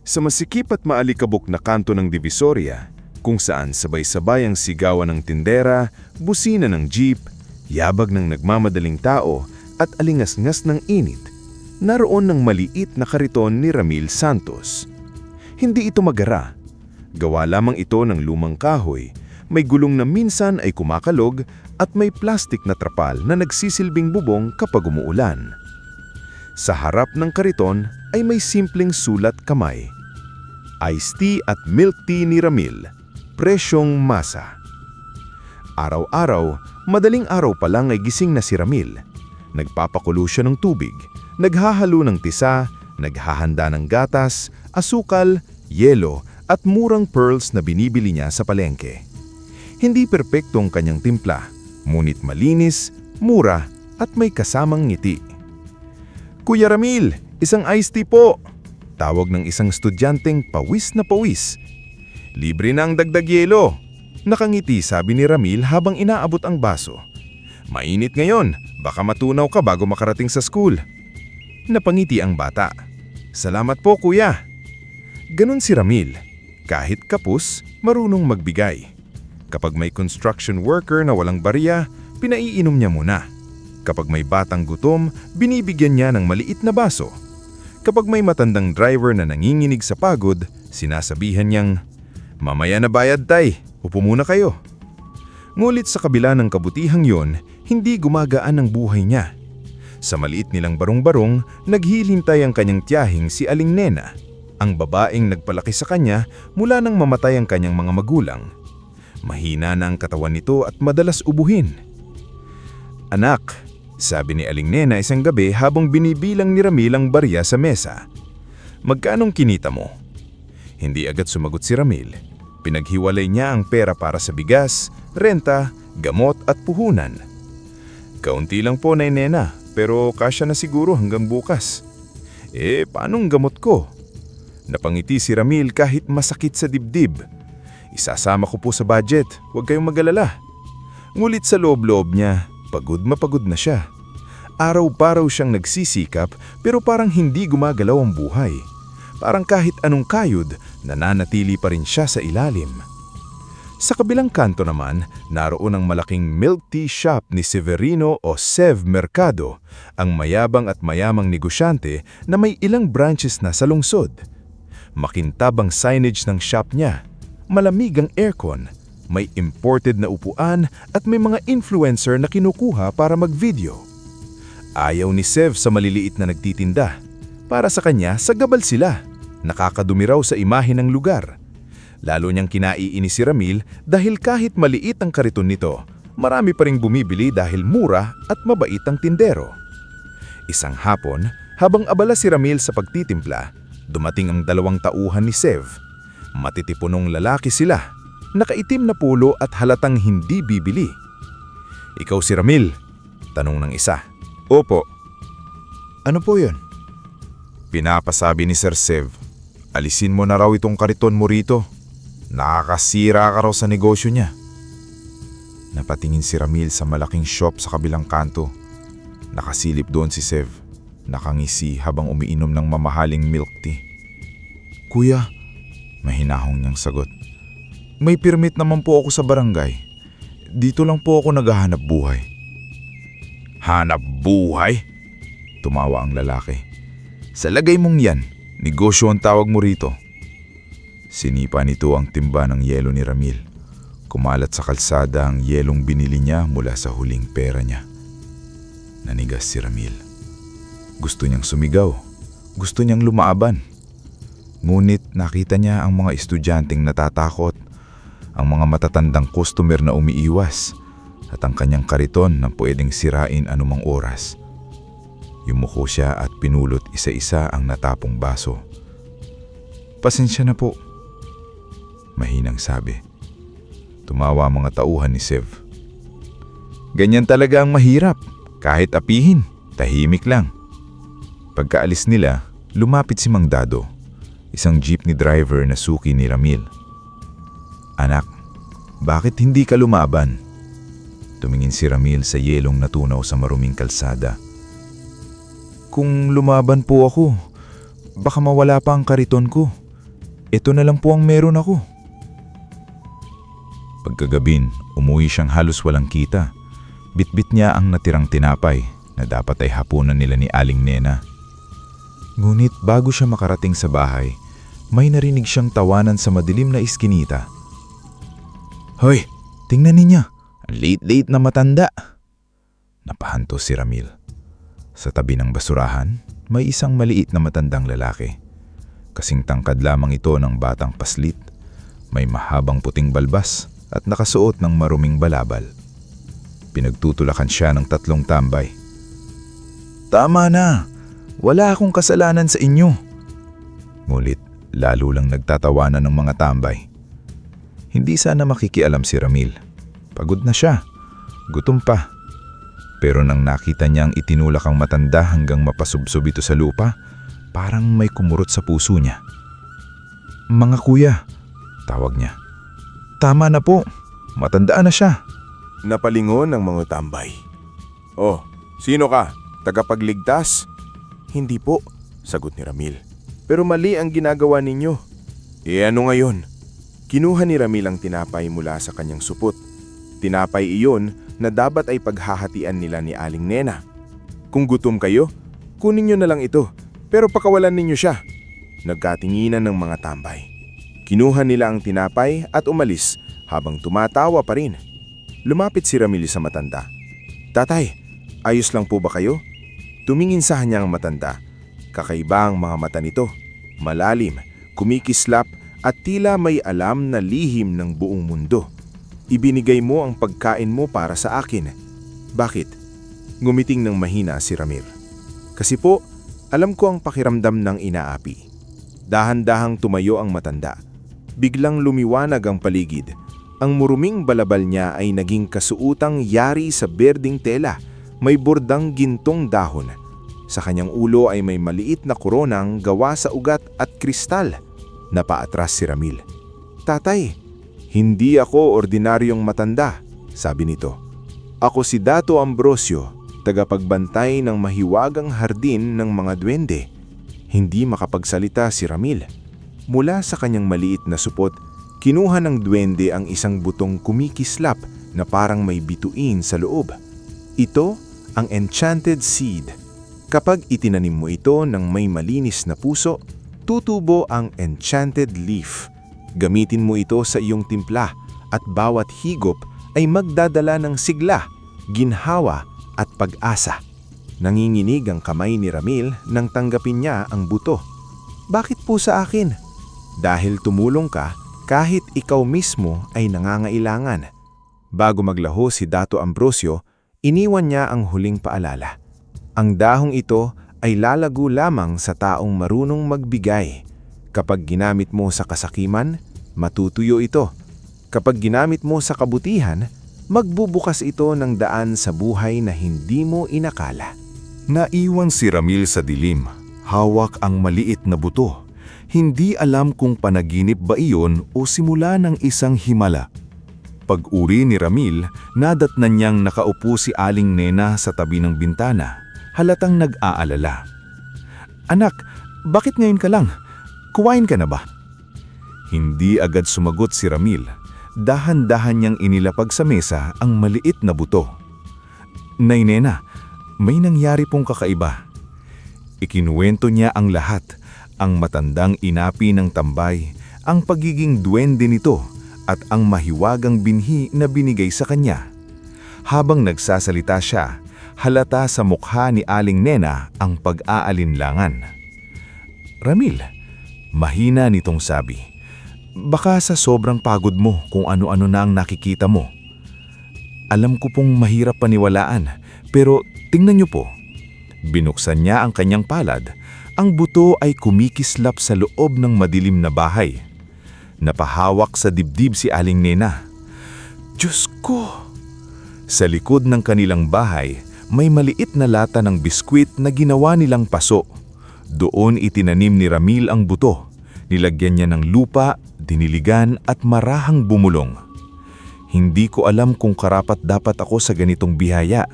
Sa masikip at maalikabok na kanto ng Divisoria, kung saan sabay-sabay ang sigawan ng tindera, busina ng jeep, yabag ng nagmamadaling tao at alingas-ngas ng init, naroon ng maliit na kariton ni Ramil Santos. Hindi ito magara. Gawa lamang ito ng lumang kahoy, may gulong na minsan ay kumakalog at may plastik na trapal na nagsisilbing bubong kapag umuulan. Sa harap ng kariton ay may simpleng sulat kamay. Iced tea at milk tea ni Ramil, presyong masa. Araw-araw, madaling araw pa lang ay gising na si Ramil. Nagpapakulo siya ng tubig, naghahalo ng tisa, naghahanda ng gatas, asukal, yelo at murang pearls na binibili niya sa palengke. Hindi perpekto ang kanyang timpla, ngunit malinis, mura at may kasamang ngiti. "Kuya Ramil, isang iced tea po!" Tawag ng isang estudyanteng pawis na pawis. "Libre na ang dagdag yelo." Nakangiti sabi ni Ramil habang inaabot ang baso. "Mainit ngayon, baka matunaw ka bago makarating sa school." Napangiti ang bata. "Salamat po kuya." Ganon si Ramil. Kahit kapos, marunong magbigay. Kapag may construction worker na walang barya, pinaiinom niya muna. Kapag may batang gutom, binibigyan niya ng maliit na baso. Kapag may matandang driver na nanginginig sa pagod, sinasabihan niyang, "Mamaya na bayad tay, upo muna kayo." Ngulit sa kabila ng kabutihang yon, hindi gumagaan ang buhay niya. Sa maliit nilang barong-barong, naghihintay ang kanyang tiyahing si Aling Nena, ang babaeng nagpalaki sa kanya mula nang mamatay ang kanyang mga magulang. Mahina na ang katawan nito at madalas ubuhin. "Anak," sabi ni Aling Nena isang gabi habang binibilang ni Ramil ang barya sa mesa, "magkanong kinita mo?" Hindi agad sumagot si Ramil. Pinaghiwalay niya ang pera para sa bigas, renta, gamot at puhunan. "Kaunti lang po, Nay Nena, pero kasya na siguro hanggang bukas." Paanong gamot ko?" Napangiti si Ramil kahit masakit sa dibdib. "Isasama ko po sa budget, huwag kayong mag-alala." Ngulit sa loob-loob niya, pagod mapagod na siya. Araw-paraw siyang nagsisikap pero parang hindi gumagalaw ang buhay. Parang kahit anong kayod, nananatili pa rin siya sa ilalim. Sa kabilang kanto naman, naroon ang malaking milk tea shop ni Severino o Sev Mercado, ang mayabang at mayamang negosyante na may ilang branches na sa lungsod. Makintab ang signage ng shop niya, malamig ang aircon, may imported na upuan at may mga influencer na kinukuha para mag-video. Ayaw ni Sev sa maliliit na nagtitinda. Para sa kanya, sagabal sila. Nakakadumi raw sa imahe ng lugar. Lalo niyang kinaiinis si Ramil dahil kahit maliit ang kariton nito, marami pa ring bumibili dahil mura at mabait ang tindero. Isang hapon, habang abala si Ramil sa pagtitimpla, dumating ang dalawang tauhan ni Sev. Matitipunong lalaki sila, nakaitim na pulo at halatang hindi bibili. "Ikaw si Ramil?" tanong ng isa. "Opo." "Ano po yun?" "Pinapasabi ni Sir Sev, alisin mo na raw itong kariton mo rito. Nakakasira ka raw sa negosyo niya." Napatingin si Ramil sa malaking shop sa kabilang kanto. Nakasilip doon si Sev, nakangisi habang umiinom ng mamahaling milk tea. "Kuya," mahinahong niyang sagot, "may permit naman po ako sa barangay. Dito lang po ako naghahanap buhay." "Hanap buhay?" tumawa ang lalaki. "Sa lagay mong yan, negosyo ang tawag mo rito." Sinipa nito ang timba ng yelo ni Ramil. Kumalat sa kalsada ang yelong binili niya mula sa huling pera niya. Nanigas si Ramil. Gusto niyang sumigaw. Gusto niyang lumaaban. Ngunit nakita niya ang mga estudyanteng natatakot, ang mga matatandang customer na umiiwas, at ang kanyang kariton na pwedeng sirain anumang oras. Yumuko siya at pinulot isa-isa ang natapong baso. "Pasensya na po," mahinang sabi. Tumawa ang mga tauhan ni Sev. "Ganyan talaga ang mahirap. Kahit apihin, tahimik lang." Pagkaalis nila, lumapit si Mang Dado, isang jeepney driver na suki ni Ramil. "Anak, bakit hindi ka lumaban?" Tumingin si Ramil sa yelong natunaw sa maruming kalsada. "Kung lumaban po ako, baka mawala pa ang kariton ko. Ito na lang po ang meron ako. Pagkagabin, umuwi siyang halos walang kita. Bitbit niya ang natirang tinapay na dapat ay hapunan nila ni Aling Nena. Ngunit bago siya makarating sa bahay, may narinig siyang tawanan sa madilim na iskinita. Hoy, tingnan ninyo, ang late-late na matanda. Napahanto si Ramil. Sa tabi ng basurahan, may isang maliit na matandang lalaki. Kasing tangkad lamang ito ng batang paslit. May mahabang puting balbas at nakasuot ng maruming balabal. Pinagtutulakan siya ng 3 tambay. Tama na! Wala akong kasalanan sa inyo. Ngunit lalo lang nagtatawanan ng mga tambay. Hindi sana makikialam si Ramil. Pagod na siya. Gutom pa. Pero nang nakita niyang itinulak ang matanda hanggang mapasubsob ito sa lupa, parang may kumurot sa puso niya. Mga kuya, tawag niya. Tama na po. Matandaan na siya. Napalingon ng mga tambay. Oh, sino ka? Tagapagligtas? Hindi po, sagot ni Ramil. Pero mali ang ginagawa ninyo. Ano ngayon? Kinuha ni Ramil ang tinapay mula sa kanyang supot. Tinapay iyon na dapat ay paghahatian nila ni Aling Nena. Kung gutom kayo, kunin nyo na lang ito, pero pakawalan ninyo siya. Nagkatinginan ng mga tambay. Kinuha nila ang tinapay at umalis habang tumatawa pa rin. Lumapit si Ramil sa matanda. Tatay, ayos lang po ba kayo? Tumingin sa kanya ang matanda. Kakaiba ang mga mata nito. Malalim, kumikislap at tila may alam na lihim ng buong mundo. Ibinigay mo ang pagkain mo para sa akin. Bakit? Ngumiting ng mahina si Ramil. Kasi po, alam ko ang pakiramdam ng inaapi. Dahan-dahang tumayo ang matanda. Biglang lumiwanag ang paligid. Ang muruming balabal niya ay naging kasuutang yari sa berding tela. May bordang gintong dahon. Sa kanyang ulo ay may maliit na koronang gawa sa ugat at kristal. Napaatras si Ramil. Tatay, hindi ako ordinaryong matanda, sabi nito. Ako si Dato Ambrosio, tagapagbantay ng mahiwagang hardin ng mga duwende. Hindi makapagsalita si Ramil. Mula sa kanyang maliit na supot, kinuha ng duwende ang isang butong kumikislap na parang may bituin sa loob. Ito ang enchanted seed. Kapag itinanim mo ito ng may malinis na puso, tutubo ang enchanted leaf. Gamitin mo ito sa iyong timpla at bawat higop ay magdadala ng sigla, ginhawa at pag-asa. Nanginginig ang kamay ni Ramil nang tanggapin niya ang buto. Bakit po sa akin? Dahil tumulong ka kahit ikaw mismo ay nangangailangan. Bago maglaho si Dato Ambrosio, iniwan niya ang huling paalala. Ang dahong ito ay lalago lamang sa taong marunong magbigay. Kapag ginamit mo sa kasakiman, matutuyo ito. Kapag ginamit mo sa kabutihan, magbubukas ito ng daan sa buhay na hindi mo inakala. Naiwan si Ramil sa dilim, hawak ang maliit na buto. Hindi alam kung panaginip ba iyon o simula ng isang himala. Pag-uri ni Ramil, nadatnan niyang nakaupo si Aling Nena sa tabi ng bintana. Halatang nag-aalala. Anak, bakit ngayon ka lang? Kuwain ka na ba? Hindi agad sumagot si Ramil. Dahan-dahan niyang inilapag sa mesa ang maliit na buto. Nay Nena, may nangyari pong kakaiba. Ikinuwento niya ang lahat, ang matandang inapi ng tambay, ang pagiging duwende nito at ang mahiwagang binhi na binigay sa kanya. Habang nagsasalita siya, halata sa mukha ni Aling Nena ang pag-aalinlangan. Ramil, mahina nitong sabi, baka sa sobrang pagod mo kung ano-ano na ang nakikita mo. Alam ko pong mahirap paniwalaan, pero tingnan niyo po. Binuksan niya ang kanyang palad. Ang buto ay kumikislap sa loob ng madilim na bahay. Napahawak sa dibdib si Aling Nena. Diyos ko! Sa likod ng kanilang bahay, may maliit na lata ng biskwit na ginawa nilang paso. Doon itinanim ni Ramil ang buto. Nilagyan niya ng lupa, diniligan at marahang bumulong. Hindi ko alam kung karapat-dapat ako sa ganitong biyaya,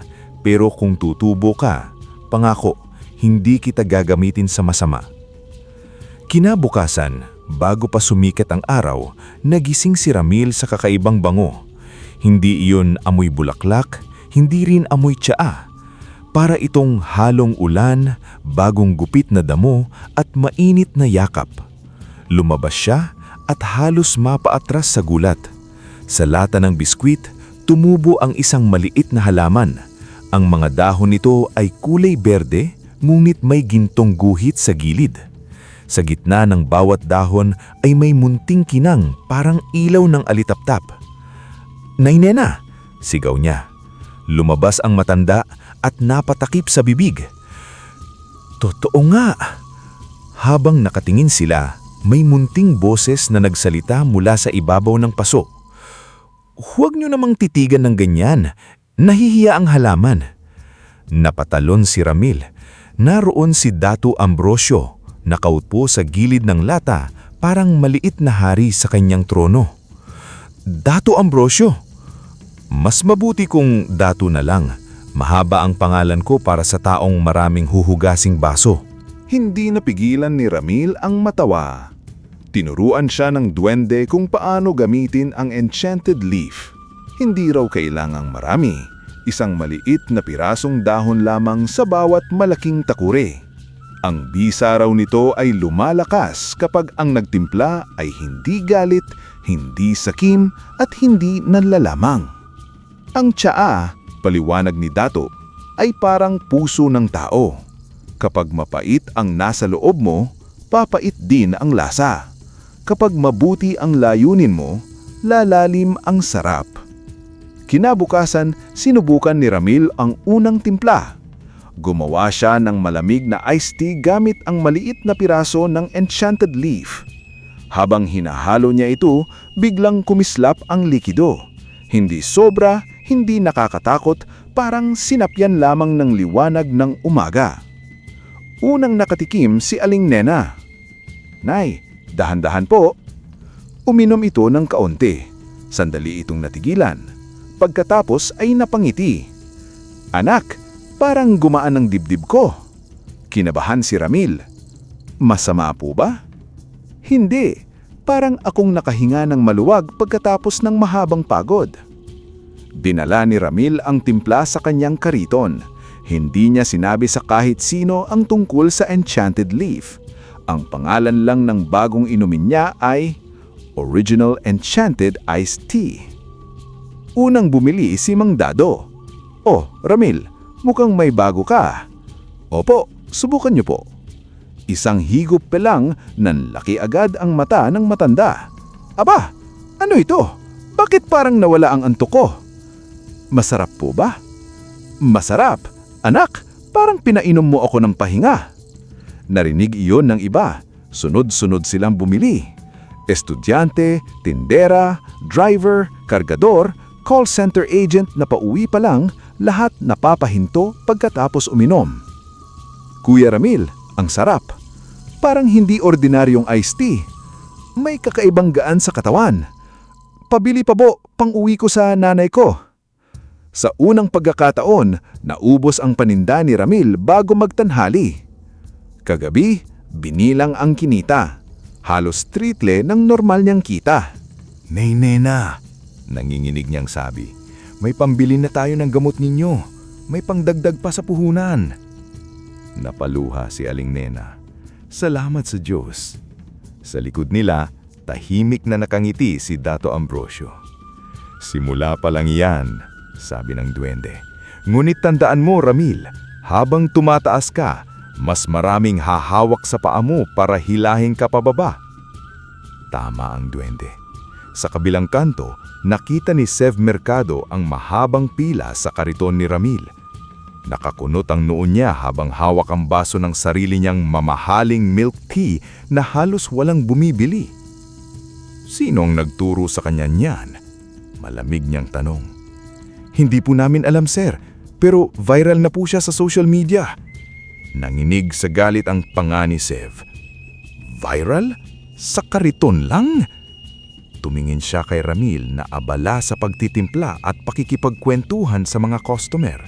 pero kung tutubo ka, pangako, hindi kita gagamitin sa masama. Kinabukasan, Bago pa sumikat ang araw, nagising si Ramil sa kakaibang bango. Hindi iyon amoy bulaklak, hindi rin amoy tsaa. Para itong halong ulan, bagong gupit na damo at mainit na yakap. Lumabas siya at halos mapaatras sa gulat. Sa lata ng biskwit, tumubo ang isang maliit na halaman. Ang mga dahon nito ay kulay berde, ngunit may gintong guhit sa gilid. Sa gitna ng bawat dahon ay may munting kinang parang ilaw ng alitaptap. "Nay Nena!" sigaw niya. Lumabas ang matanda at napatakip sa bibig. Totoo nga! Habang nakatingin sila, may munting boses na nagsalita mula sa ibabaw ng paso. "Huwag niyo namang titigan ng ganyan. Nahihiya ang halaman." Napatalon si Ramil. Naroon si Dato Ambrosio, nakaupo sa gilid ng lata, parang maliit na hari sa kanyang trono. "Dato Ambrosio!" "Mas mabuti kung Dato na lang. Mahaba ang pangalan ko para sa taong maraming huhugasing baso." Hindi napigilan ni Ramil ang matawa. Tinuruan siya ng duwende kung paano gamitin ang enchanted leaf. Hindi raw kailangang marami. Isang maliit na pirasong dahon lamang sa bawat malaking takure. Ang bisa raw nito ay lumalakas kapag ang nagtimpla ay hindi galit, hindi sakim at hindi nanlalamang. Ang tsaa, paliwanag ni Dato, ay parang puso ng tao. Kapag mapait ang nasa loob mo, papait din ang lasa. Kapag mabuti ang layunin mo, lalalim ang sarap. Kinabukasan, sinubukan ni Ramil ang unang timpla. Gumawa siya ng malamig na iced tea gamit ang maliit na piraso ng enchanted leaf. Habang hinahalo niya ito, biglang kumislap ang likido. Hindi sobra, hindi nakakatakot, parang sinapyan lamang ng liwanag ng umaga. Unang nakatikim si Aling Nena. "Nay, dahan-dahan po." Uminom ito ng kaunti. Sandali itong natigilan. Pagkatapos ay napangiti. "Anak, parang gumaan ang dibdib ko." Kinabahan si Ramil. "Masama po ba?" "Hindi, parang akong nakahinga ng maluwag pagkatapos ng mahabang pagod." Dinala ni Ramil ang timpla sa kanyang kariton. Hindi niya sinabi sa kahit sino ang tungkol sa enchanted leaf. Ang pangalan lang ng bagong inumin niya ay Original Enchanted Iced Tea. Unang bumili si Mang Dado. "Oh, Ramil, mukhang may bago ka." "Opo, subukan niyo po." Isang higop pa lang, nanlaki agad ang mata ng matanda. "Aba, ano ito? Bakit parang nawala ang antok ko?" "Masarap po ba?" "Masarap. Anak, parang pinainom mo ako ng pahinga." Narinig iyon ng iba. Sunod-sunod silang bumili. Estudyante, tindera, driver, kargador, call center agent na pauwi pa lang, lahat napapahinto pagkatapos uminom. "Kuya Ramil, ang sarap. Parang hindi ordinaryong iced tea. May kakaibang gaan sa katawan. Pabili pa po, pang-uwi ko sa nanay ko." Sa unang pagkakataon, naubos ang paninda ni Ramil bago magtanhali. Kagabi, binilang ang kinita. Halos triple ng normal niyang kita. "Nay Nena!" nanginginig niyang sabi. "May pambili na tayo ng gamot ninyo. May pangdagdag pa sa puhunan." Napaluha si Aling Nena. Salamat sa Diyos. Sa likod nila, tahimik na nakangiti si Dato Ambrosio. "Simula pa lang yan," sabi ng duwende. "Ngunit tandaan mo, Ramil, habang tumataas ka, mas maraming hahawak sa paa mo para hilahin ka pababa." Tama ang duwende. Sa kabilang kanto, nakita ni Sev Mercado ang mahabang pila sa kariton ni Ramil. Nakakunot ang noo niya habang hawak ang baso ng sarili niyang mamahaling milk tea na halos walang bumibili. Sinong nagturo sa kanya niyan? Malamig niyang tanong. "Hindi po namin alam, sir, pero viral na po siya sa social media." Nanginig sa galit ang panga ni Sev. "Viral? Sa kariton lang?" Tumingin siya kay Ramil na abala sa pagtitimpla at pakikipagkwentuhan sa mga customer.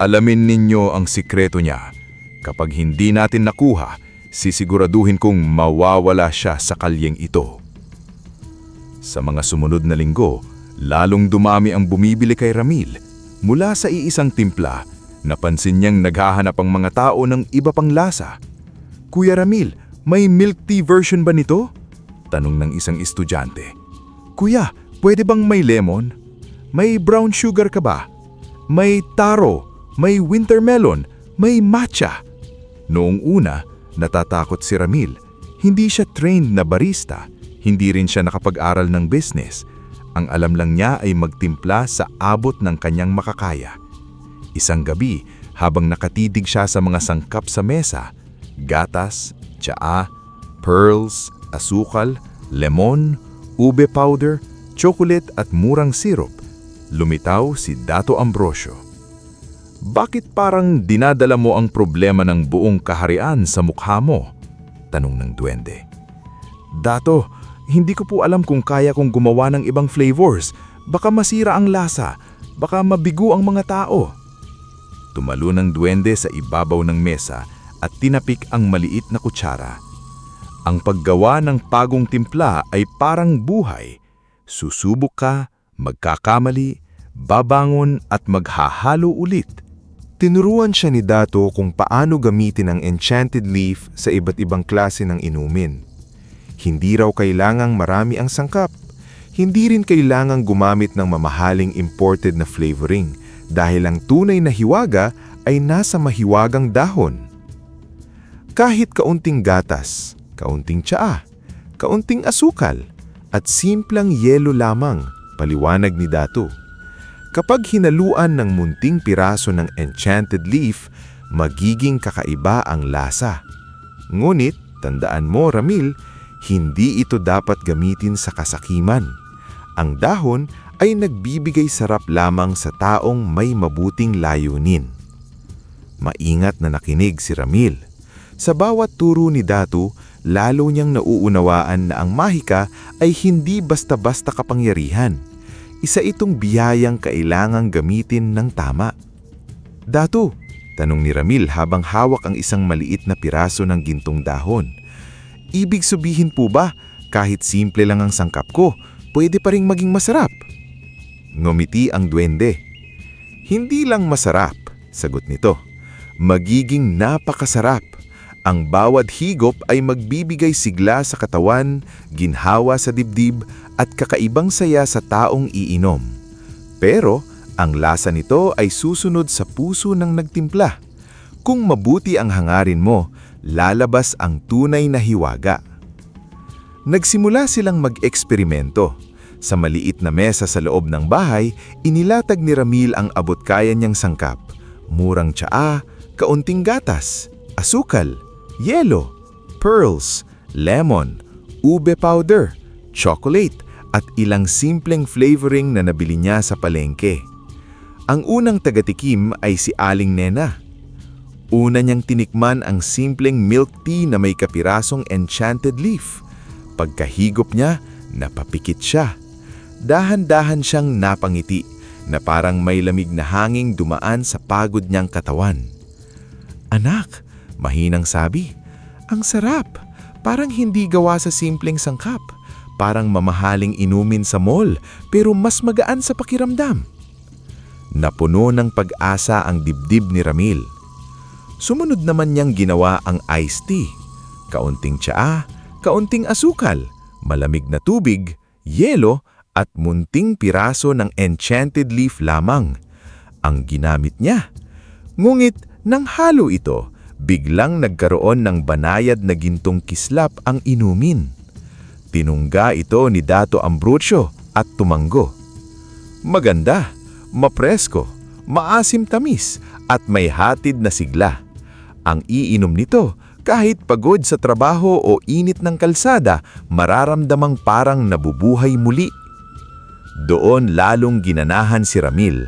"Alamin ninyo ang sikreto niya. Kapag hindi natin nakuha, sisiguraduhin kong mawawala siya sa kalyeng ito. Sa mga sumunod na linggo, lalong dumami ang bumibili kay Ramil. Mula sa iisang timpla, napansin niyang naghahanap ang mga tao ng iba pang lasa. "Kuya Ramil, may milk tea version ba nito?" tanong ng isang estudyante. "Kuya, pwede bang may lemon? May brown sugar ka ba? May taro, may winter melon, may matcha." Noong una, natatakot si Ramil. Hindi siya trained na barista, hindi rin siya nakapag-aral ng business. Ang alam lang niya ay magtimpla sa abot ng kanyang makakaya. Isang gabi, habang nakatidig siya sa mga sangkap sa mesa, gatas, tsaa, pearls, asukal, lemon, ube powder, chocolate at murang syrup, lumitaw si Dato Ambrosio. "Bakit parang dinadala mo ang problema ng buong kaharian sa mukha mo?" tanong ng duwende. "Dato, hindi ko po alam kung kaya kong gumawa ng ibang flavors. Baka masira ang lasa, baka mabigo ang mga tao." Tumalo ng duwende sa ibabaw ng mesa at tinapik ang maliit na kutsara. Ang paggawa ng pagong timpla ay parang buhay. Susubok ka, magkakamali, babangon at maghahalo ulit. Tinuruan siya ni Dato kung paano gamitin ang enchanted leaf sa iba't ibang klase ng inumin. Hindi raw kailangang marami ang sangkap. Hindi rin kailangang gumamit ng mamahaling imported na flavoring dahil ang tunay na hiwaga ay nasa mahiwagang dahon. Kahit kaunting gatas, kaunting tsaa, kaunting asukal, at simplang yelo lamang, paliwanag ni Dato. Kapag hinaluan ng munting piraso ng enchanted leaf, magiging kakaiba ang lasa. Ngunit, tandaan mo Ramil, hindi ito dapat gamitin sa kasakiman. Ang dahon ay nagbibigay sarap lamang sa taong may mabuting layunin. Maingat na nakinig si Ramil. Sa bawat turo ni Dato, lalo niyang nauunawaan na ang mahika ay hindi basta-basta kapangyarihan. Isa itong biyayang kailangang gamitin ng tama. "Dato," tanong ni Ramil habang hawak ang isang maliit na piraso ng gintong dahon, "ibig sabihin po ba kahit simple lang ang sangkap ko, pwede pa ring maging masarap?" Ngumiti ang duwende. "Hindi lang masarap," sagot nito. "Magiging napakasarap. Ang bawat higop ay magbibigay sigla sa katawan, ginhawa sa dibdib, at kakaibang saya sa taong iinom. Pero, ang lasa nito ay susunod sa puso ng nagtimpla. Kung mabuti ang hangarin mo, lalabas ang tunay na hiwaga." Nagsimula silang mag-eksperimento. Sa maliit na mesa sa loob ng bahay, inilatag ni Ramil ang abot-kaya niyang sangkap. Murang tsaa, kaunting gatas, asukal, yelo, pearls, lemon, ube powder, chocolate, at ilang simpleng flavoring na nabili niya sa palengke. Ang unang tagatikim ay si Aling Nena. Una niyang tinikman ang simpleng milk tea na may kapirasong enchanted leaf. Pagkahigop niya, napapikit siya. Dahan-dahan siyang napangiti na parang may lamig na hanging dumaan sa pagod niyang katawan. "Anak," mahinang sabi, "ang sarap. Parang hindi gawa sa simpleng sangkap. Parang mamahaling inumin sa mall, pero mas magaan sa pakiramdam." Napuno ng pag-asa ang dibdib ni Ramil. Sumunod naman niyang ginawa ang iced tea. Kaunting tsaa, kaunting asukal, malamig na tubig, yelo, at munting piraso ng enchanted leaf lamang ang ginamit niya. Ngunit nang halo ito, biglang nagkaroon ng banayad na gintong kislap ang inumin. Tinungga ito ni Dato Ambrosio at tumanggo. Maganda, mapresko, maasim-tamis at may hatid na sigla. Ang iinom nito, kahit pagod sa trabaho o init ng kalsada, mararamdamang parang nabubuhay muli. Doon lalong ginanahan si Ramil.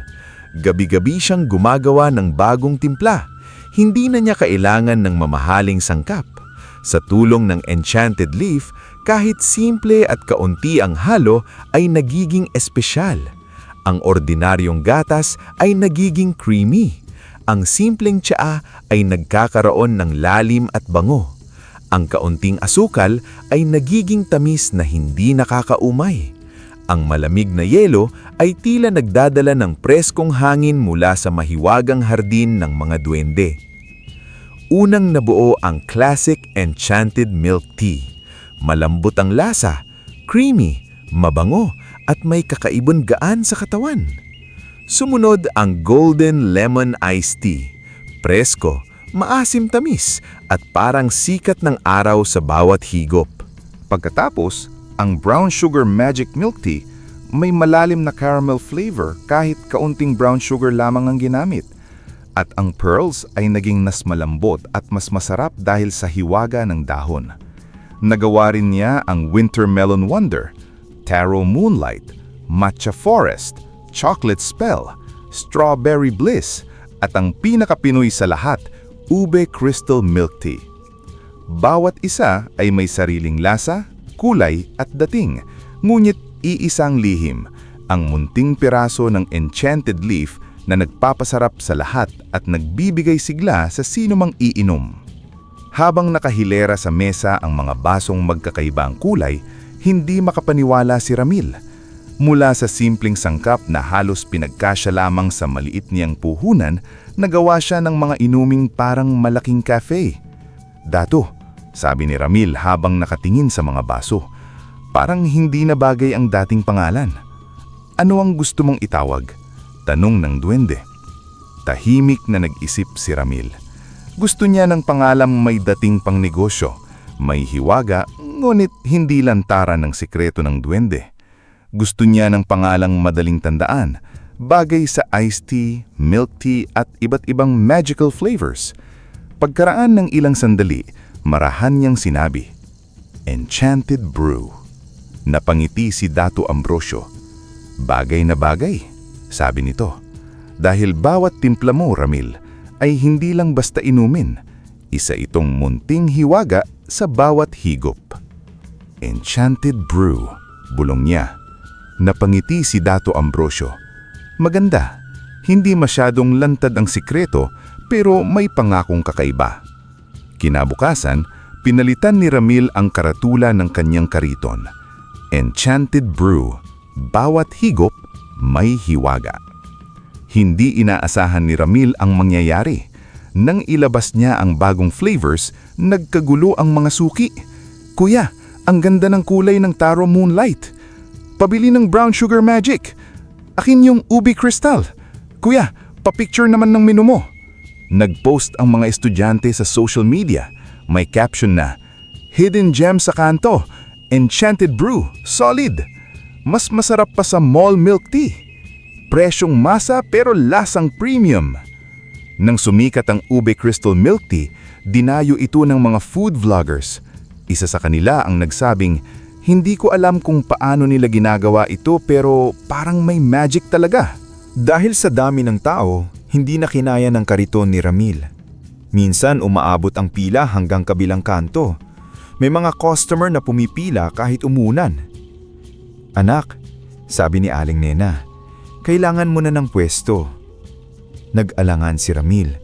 Gabi-gabi siyang gumagawa ng bagong timpla. Hindi na niya kailangan ng mamahaling sangkap. Sa tulong ng enchanted leaf, kahit simple at kaunti ang halo ay nagiging espesyal. Ang ordinaryong gatas ay nagiging creamy. Ang simpleng tsaa ay nagkakaroon ng lalim at bango. Ang kaunting asukal ay nagiging tamis na hindi nakakaumay. Ang malamig na yelo ay tila nagdadala ng preskong hangin mula sa mahiwagang hardin ng mga duwende. Unang nabuo ang Classic Enchanted Milk Tea. Malambot ang lasa, creamy, mabango at may kakaibang gaan sa katawan. Sumunod ang Golden Lemon Iced Tea. Presko, maasim-tamis at parang sikat ng araw sa bawat higop. Pagkatapos, ang Brown Sugar Magic Milk Tea may malalim na caramel flavor kahit kaunting brown sugar lamang ang ginamit. At ang pearls ay naging mas malambot at mas masarap dahil sa hiwaga ng dahon. Nagawa rin niya ang Winter Melon Wonder, Taro Moonlight, Matcha Forest, Chocolate Spell, Strawberry Bliss, at ang pinaka-Pinoy sa lahat, Ube Crystal Milk Tea. Bawat isa ay may sariling lasa, kulay at dating, ngunit iisang lihim, ang munting piraso ng enchanted leaf na nagpapasarap sa lahat at nagbibigay sigla sa sino mang iinom. Habang nakahilera sa mesa ang mga basong magkakaibang kulay, hindi makapaniwala si Ramil. Mula sa simpleng sangkap na halos pinagkasya lamang sa maliit niyang puhunan, nagawa siya ng mga inuming parang malaking cafe. "Dato," sabi ni Ramil habang nakatingin sa mga baso, "parang hindi na bagay ang dating pangalan. Ano ang gusto mong itawag?" Tanong ng duwende. Tahimik na nag-isip si Ramil. Gusto niya ng pangalang may dating pang negosyo, may hiwaga, ngunit hindi lantaran ng sikreto ng duwende. Gusto niya ng pangalang madaling tandaan, bagay sa iced tea, milk tea at iba't ibang magical flavors. Pagkaraan ng ilang sandali, marahan niyang sinabi, "Enchanted Brew." Napangiti si Dato Ambrosio. "Bagay na bagay," sabi nito. "Dahil bawat timpla mo, Ramil, ay hindi lang basta inumin. Isa itong munting hiwaga sa bawat higop." "Enchanted Brew," bulong niya. Napangiti si Dato Ambrosio. Maganda. Hindi masyadong lantad ang sikreto pero may pangakong kakaiba. Kinabukasan, pinalitan ni Ramil ang karatula ng kanyang kariton. Enchanted Brew. Bawat higop may hiwaga. Hindi inaasahan ni Ramil ang mangyayari. Nang ilabas niya ang bagong flavors, nagkagulo ang mga suki. "Kuya, ang ganda ng kulay ng Taro Moonlight. Pabili ng Brown Sugar Magic. Akin yung Ube Crystal. Kuya, pa-picture naman ng menu mo." Nag-post ang mga estudyante sa social media. May caption na, "Hidden gem sa kanto. Enchanted Brew. Solid. Mas masarap pa sa mall milk tea. Presyong masa pero lasang premium." Nang sumikat ang Ube Crystal Milk Tea, dinayo ito ng mga food vloggers. Isa sa kanila ang nagsabing, "Hindi ko alam kung paano nila ginagawa ito pero parang may magic talaga." Dahil sa dami ng tao, hindi na kinaya ng kariton ni Ramil. Minsan umaabot ang pila hanggang kabilang kanto. May mga customer na pumipila kahit umunan. "Anak," sabi ni Aling Nena, "kailangan mo na ng pwesto." Nag-alangan si Ramil.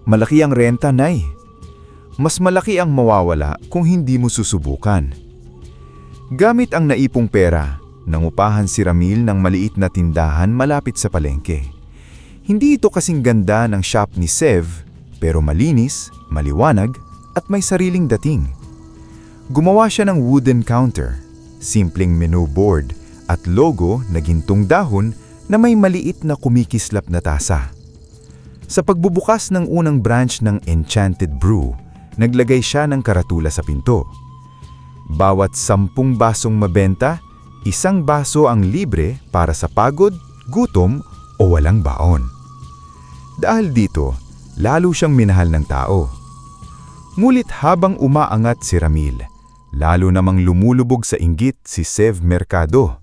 "Malaki ang renta, Nay. Mas malaki ang mawawala kung hindi mo susubukan." Gamit ang naipong pera, nangupahan si Ramil ng maliit na tindahan malapit sa palengke. Hindi ito kasing ganda ng shop ni Sev, pero malinis, maliwanag, at may sariling dating. Gumawa siya ng wooden counter, simpleng menu board, at logo na gintong dahon na may maliit na kumikislap na tasa. Sa pagbubukas ng unang branch ng Enchanted Brew, naglagay siya ng karatula sa pinto. Bawat 10 basong mabenta, 1 baso ang libre para sa pagod, gutom o walang baon. Dahil dito, lalo siyang minahal ng tao. Ngunit habang umaangat si Ramil, lalo namang lumulubog sa inggit si Sev Mercado.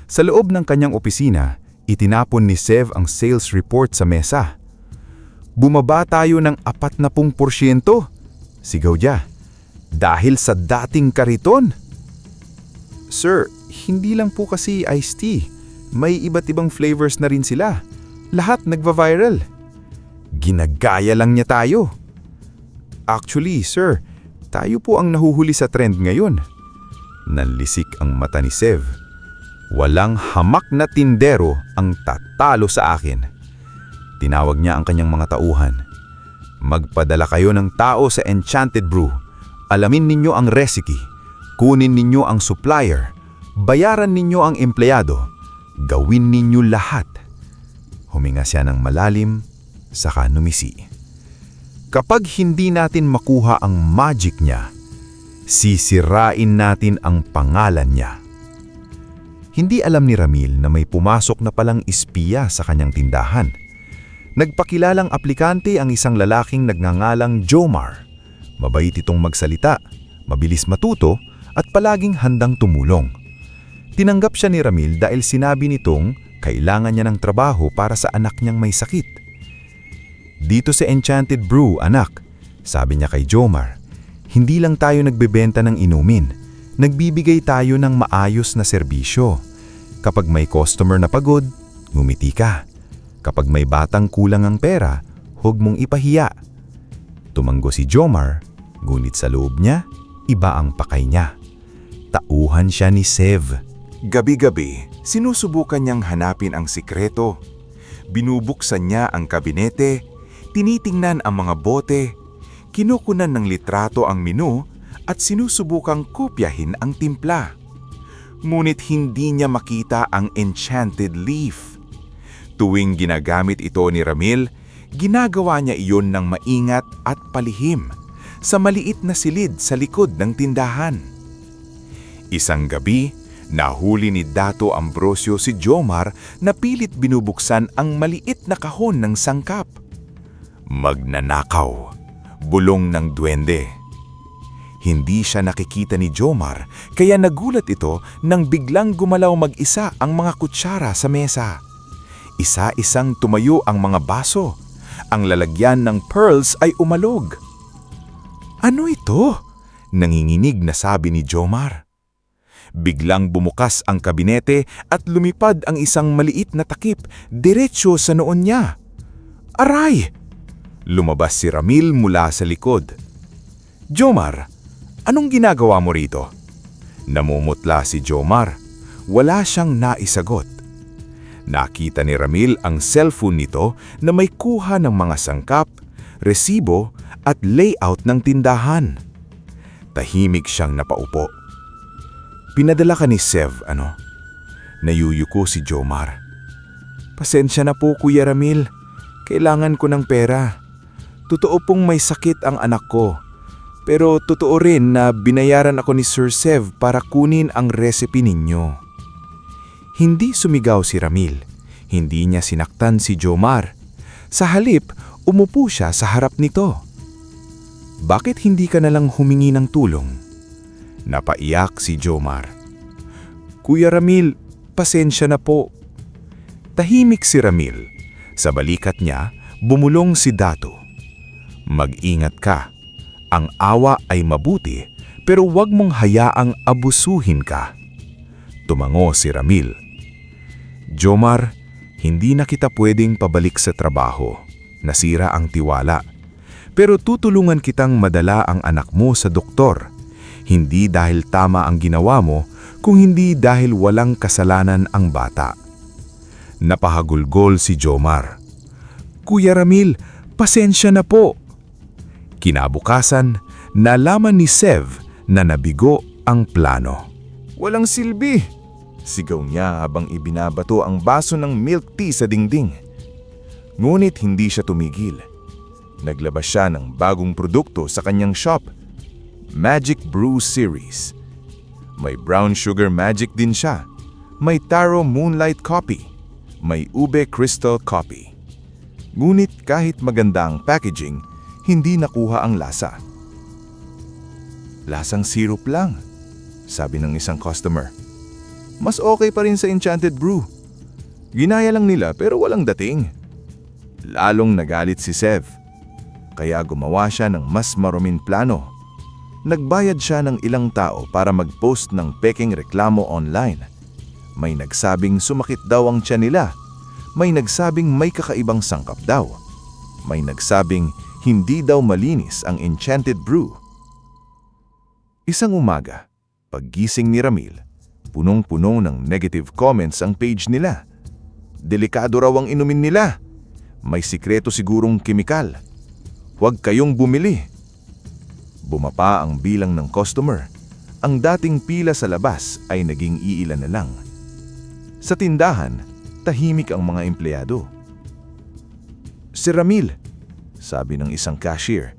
Sa loob ng kanyang opisina, itinapon ni Sev ang sales report sa mesa. "Bumaba tayo ng 40%, sigaw niya. "Dahil sa dating kariton?" "Sir, hindi lang po kasi iced tea. May iba't ibang flavors na rin sila. Lahat nagva-viral." "Ginagaya lang niya tayo." "Actually, sir, Tayo po ang nahuhuli sa trend ngayon. Nanlisik ang mata ni Sev. Walang hamak na tindero ang tatalo sa akin. Tinawag niya ang kanyang mga tauhan. Magpadala kayo ng tao sa Enchanted Brew. Alamin ninyo ang recipe. Kunin ninyo ang supplier. Bayaran ninyo ang empleyado. Gawin ninyo lahat. Huminga siya ng malalim, saka numisi. Kapag hindi natin makuha ang magic niya, sisirain natin ang pangalan niya. Hindi alam ni Ramil na may pumasok na palang espiya sa kanyang tindahan. Nagpakilalang aplikante ang isang lalaking nagngangalang Jomar. Mabait itong magsalita, mabilis matuto at palaging handang tumulong. Tinanggap siya ni Ramil dahil sinabi nitong kailangan niya ng trabaho para sa anak niyang may sakit. Dito sa Enchanted Brew, anak, sabi niya kay Jomar, hindi lang tayo nagbebenta ng inumin, nagbibigay tayo ng maayos na serbisyo. Kapag may customer na pagod, ngumiti ka. Kapag may batang kulang ang pera, huwag mong ipahiya. Tumanggo si Jomar, ngunit sa loob niya, iba ang pakay niya. Tauhan siya ni Sev. Gabi-gabi, sinusubukan niyang hanapin ang sikreto. Binubuksan niya ang kabinete, tinitingnan ang mga bote, kinukunan ng litrato ang menu at sinusubukang kopyahin ang timpla. Ngunit hindi niya makita ang enchanted leaf. Tuwing ginagamit ito ni Ramil, ginagawa niya iyon ng maingat at palihim sa maliit na silid sa likod ng tindahan. Isang gabi, nahuli ni Dato Ambrosio si Jomar na pilit binubuksan ang maliit na kahon ng sangkap. Magnanakaw, bulong ng duwende. Hindi siya nakikita ni Jomar kaya nagulat ito nang biglang gumalaw mag-isa ang mga kutsara sa mesa. Isa-isang tumayo ang mga baso. Ang lalagyan ng pearls ay umalog. Ano ito? Nanginginig na sabi ni Jomar. Biglang bumukas ang kabinete at lumipad ang isang maliit na takip diretsyo sa noon niya. Aray! Lumabas si Ramil mula sa likod. Jomar, anong ginagawa mo rito? Namumutla si Jomar. Wala siyang naisagot. Nakita ni Ramil ang cellphone nito na may kuha ng mga sangkap, resibo at layout ng tindahan. Tahimik siyang napaupo. Pinadala ka ni Sev, ano? Nayuyuko si Jomar. Pasensya na po, Kuya Ramil. Kailangan ko ng pera. Totoo pong may sakit ang anak ko. Pero totoo rin na binayaran ako ni Sir Sev para kunin ang recipe ninyo. Hindi sumigaw si Ramil. Hindi niya sinaktan si Jomar. Sa halip, umupo siya sa harap nito. Bakit hindi ka nalang humingi ng tulong? Napaiyak si Jomar. Kuya Ramil, pasensya na po. Tahimik si Ramil. Sa balikat niya, bumulong si Dato. Mag-ingat ka. Ang awa ay mabuti, pero huwag mong hayaang abusuhin ka. Tumango si Ramil. Jomar, hindi na kita pwedeng pabalik sa trabaho. Nasira ang tiwala. Pero tutulungan kitang madala ang anak mo sa doktor. Hindi dahil tama ang ginawa mo, kung hindi dahil walang kasalanan ang bata. Napahagulgol si Jomar. Kuya Ramil, pasensya na po. Kinabukasan, nalaman ni Sev na nabigo ang plano. Walang silbi! Sigaw niya habang ibinabato ang baso ng milk tea sa dingding. Ngunit hindi siya tumigil. Naglabas siya ng bagong produkto sa kanyang shop, Magic Brew Series. May brown sugar magic din siya. May taro moonlight coffee. May ube crystal coffee. Ngunit kahit maganda ang packaging, hindi nakuha ang lasa. Lasang syrup lang, sabi ng isang customer. Mas okay pa rin sa Enchanted Brew. Ginaya lang nila pero walang dating. Lalong nagalit si Sev. Kaya gumawa siya ng mas maruming plano. Nagbayad siya ng ilang tao para mag-post ng peking reklamo online. May nagsabing sumakit daw ang tiyan nila. May nagsabing may kakaibang sangkap daw. May nagsabing hindi daw malinis ang Enchanted Brew. Isang umaga, paggising ni Ramil, punong-puno ng negative comments ang page nila. Delikado raw ang inumin nila. May sikreto sigurong kemikal. Huwag kayong bumili. Bumaba ang bilang ng customer. Ang dating pila sa labas ay naging iilan na lang. Sa tindahan, tahimik ang mga empleyado. "Si Ramil," sabi ng isang cashier,